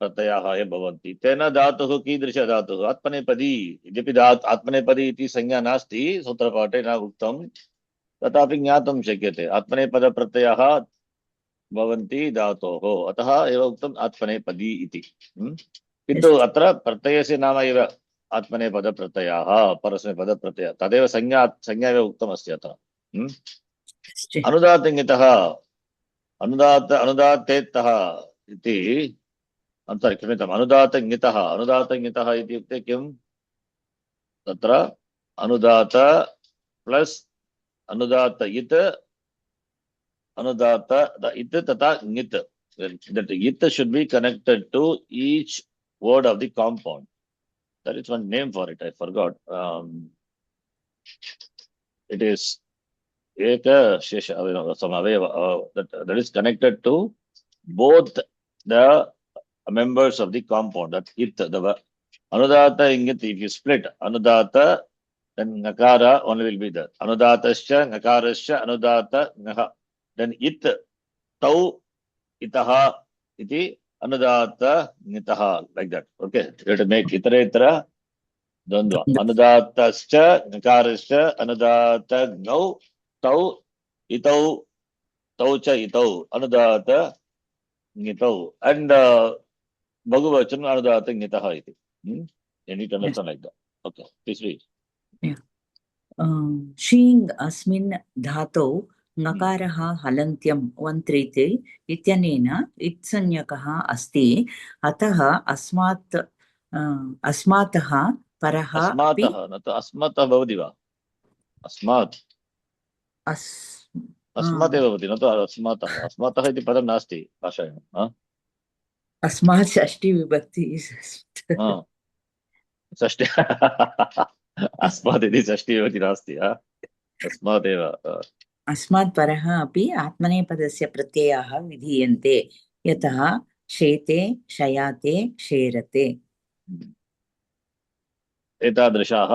प्रत्ययाः ये भवन्ति. तेन धातुः कीदृश धातुः? आत्मनेपदी. यद्यपि आत्मनेपदी इति संज्ञा नास्ति, सूत्रपाठे न उक्तं, तथापि ज्ञातुं शक्यते. आत्मनेपद प्रत्ययाः भवन्ति धातोः, अतः एव उक्तम् आत्मनेपदी इति. किन्तु अत्र प्रत्ययस्य नाम एव आत्मनेपद प्रत्ययाः, परस्मैपद प्रत्ययः, तदेव संज्ञा एव उक्तमस्ति अत्र. अनुदातङ्गितः अनुदातेत्तः इति sorry, क्षम्यताम्, अनुदातङितः, अनुदातङितः इत्युक्ते किम्? तत्र अनुदात प्लस अनुदात it, अनुदात the it तथा ङित्. That it should be connected to each word of the compound. There is one name for it, I forgot. It is Eka Shesha, some aveva, that is connected to both the members of the compound. That it, the Anudata ingit, if you split Anudata, then Nakara only will be there. Anudatascha, Nakarascha, Anudata, Naha. Then it, Tau, Itaha, iti, Anudata, Nitaha, like that. Okay, you have to make itera itera, Dandva. Anudatascha, Nakarascha, Anudata, Gau, Tau, Itau, Taucha, Itau, Anudata, Nitau. And Bhagavachan, Anudata, Nitaha, iti. You need to understand like that. Okay, please read. शीङ् अस्मिन् धातौ ङकारः हलन्त्यं वन्त्रेते इत्यनेन इत्संज्ञकः अस्ति, अतः अस्मातः परः अपि अस्मातः न तु अस्मतः भवति वा? अस्मात् अस्मात् एव भवति, न तु अस्मातः. अस्मातः इति पदं नास्ति भाषायां. अस्मात् षष्ठी विभक्ति षष्ठी अस्मात् इति षष्ठी विभक्ति नास्ति. अस्मात् एव. अस्मात् परः अपि आत्मनेपदस्य प्रत्ययाः विधीयन्ते, यतः शेते, शयाते, शेरते. एतादृशाः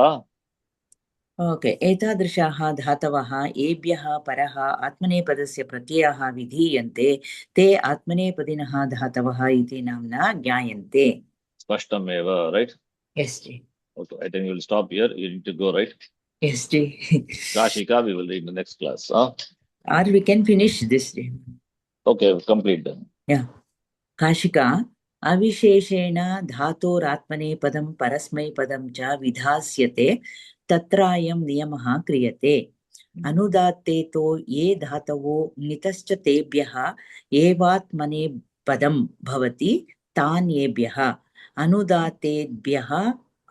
ओके, एतादृशाः धातवः येभ्यः परः आत्मनेपदस्य प्रत्ययाः विधीयन्ते ते आत्मनेपदिनः धातवः इति नाम्ना ज्ञायन्ते. स्पष्टमेव, right? Yes, ji. Okay, I think we will stop here. You need to go, right? Yes, ji. Kashika, we will read in the next class. Or we can finish this, ji. Okay, complete then. Yeah. Kashika, अविशेषेण धातोरात्मनेपदं परस्मैपदं च विधास्यते, तत्रायं नियमः क्रियते. अनुदात्तेतो ये धातवो ङितश्च तेभ्यः एवात्मनेपदं भवति तान्येभ्यः. अनुदात्तेभ्यः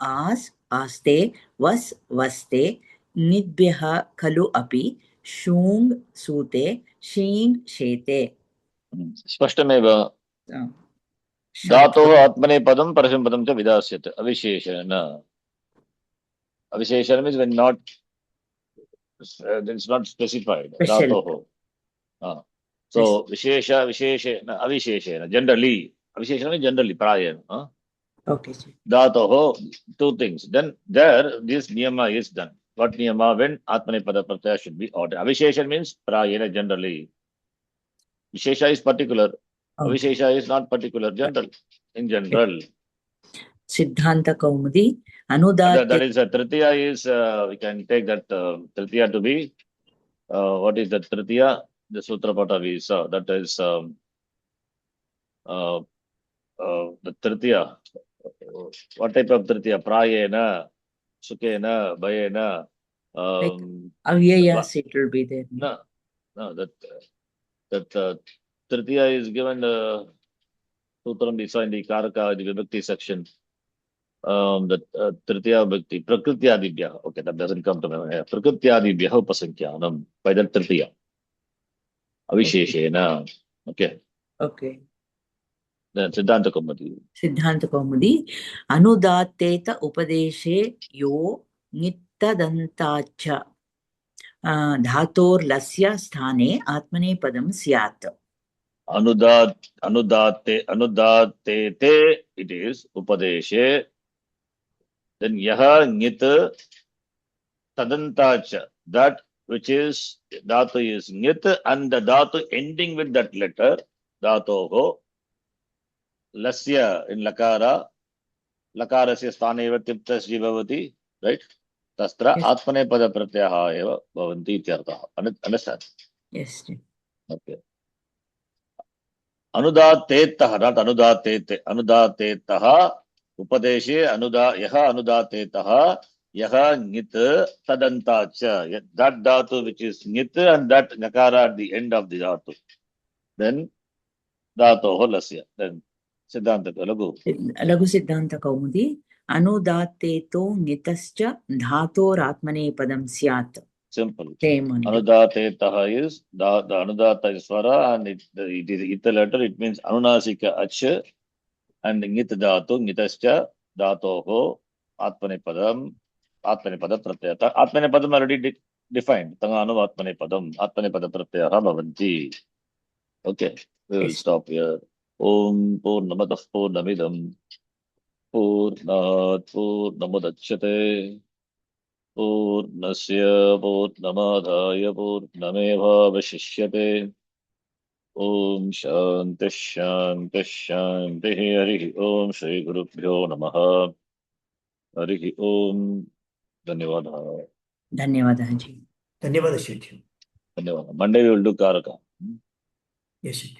आस्, आस्ते, वस्, वस्ते, ङिद्भ्यः खलु अपि, शूङ्, सूते, शीङ्, शेते. स्पष्टमेव. धातोः आत्मनेपदं परस्मैपदं च विधास्यते अविशेषेण. Avisheshana means when not, it's not specified. Dhatoho. So, Vishesha, Visheshena, Avisheshena, generally. Avisheshana means generally, prayena. Okay. Dhatoho, two things. Then there, this niyama is done. What niyama? When Atmanepada Pratyaya should be ordered. Avisheshana means prayena, generally. Vishesha is particular. Okay. Avishesha is not particular, general. In general. Siddhanta Kaumudi. Anudat. That is Tritiya is, we can take that Tritiya to be, what is that Tritiya? The Sutrapata we saw, that is the Tritiya. What type of Tritiya? Prayena, Sukena, Bayena. Avyayas, it will be there. No, that Tritiya is given Sutram we saw in the Karaka, the Vibhakti section. The Tritiya Bhakti, Prakrityadibhya. Okay, that doesn't come to my mind. Prakrityadibhya upasankhyanam. By that Tritiya. Avisheshena. Okay. Okay. Then Siddhanta Kaumudi. Siddhanta Kaumudi. Anudatteta upadeshe yo nittadantacha dhator lasya sthane atmanepadam syat. Anudatte, it is upadeshe. Then yaha ngit tadantacha, that which is dhatu is ngit, and the dhatu ending with that letter, dhatoho, lasya in lakara, lakarasya sthaneva tiptas jivavati, right? Tastra yes. Atmanepada pratyaha eva bhavanti ityartha. Understand? Yes. Okay. Anudatetah, not anudatete. Anudatetah. Upadeshe yaha anudatetah yaha ngit tadantacha. That dhatu which is ngit and that nakara at the end of the dhatu. Then dhatoho lasya. Then सिद्धांत लघु लघुसिद्धान्तकौमुदी अनुदात्तेतो ङितश्च धातोरात्मनेपदं स्यात्. simple Same only. anudatetaha is the anudata is swara and it is ita letter, it means anunasika ach and ngit dhatu ngitascha dhatoho atmanepadam pratyata atmanepadam already defined tanganu atmanepada pratyaya bhavanti. Okay, we will Yes. stop here. Om Purnamadah Purnamidam Purnat Purnamudachyate Purnasya Purnamadaya Purnamevavashishyate. Om Shanti Shanti Shanti Harihi Om Shri Gurubhyo Namaha Harihi Om. Dhanyavada. धन्यवादः जी. धन्यवाद Sheth. Dhanyavada. Monday we will do Karaka. Yes, Sheth.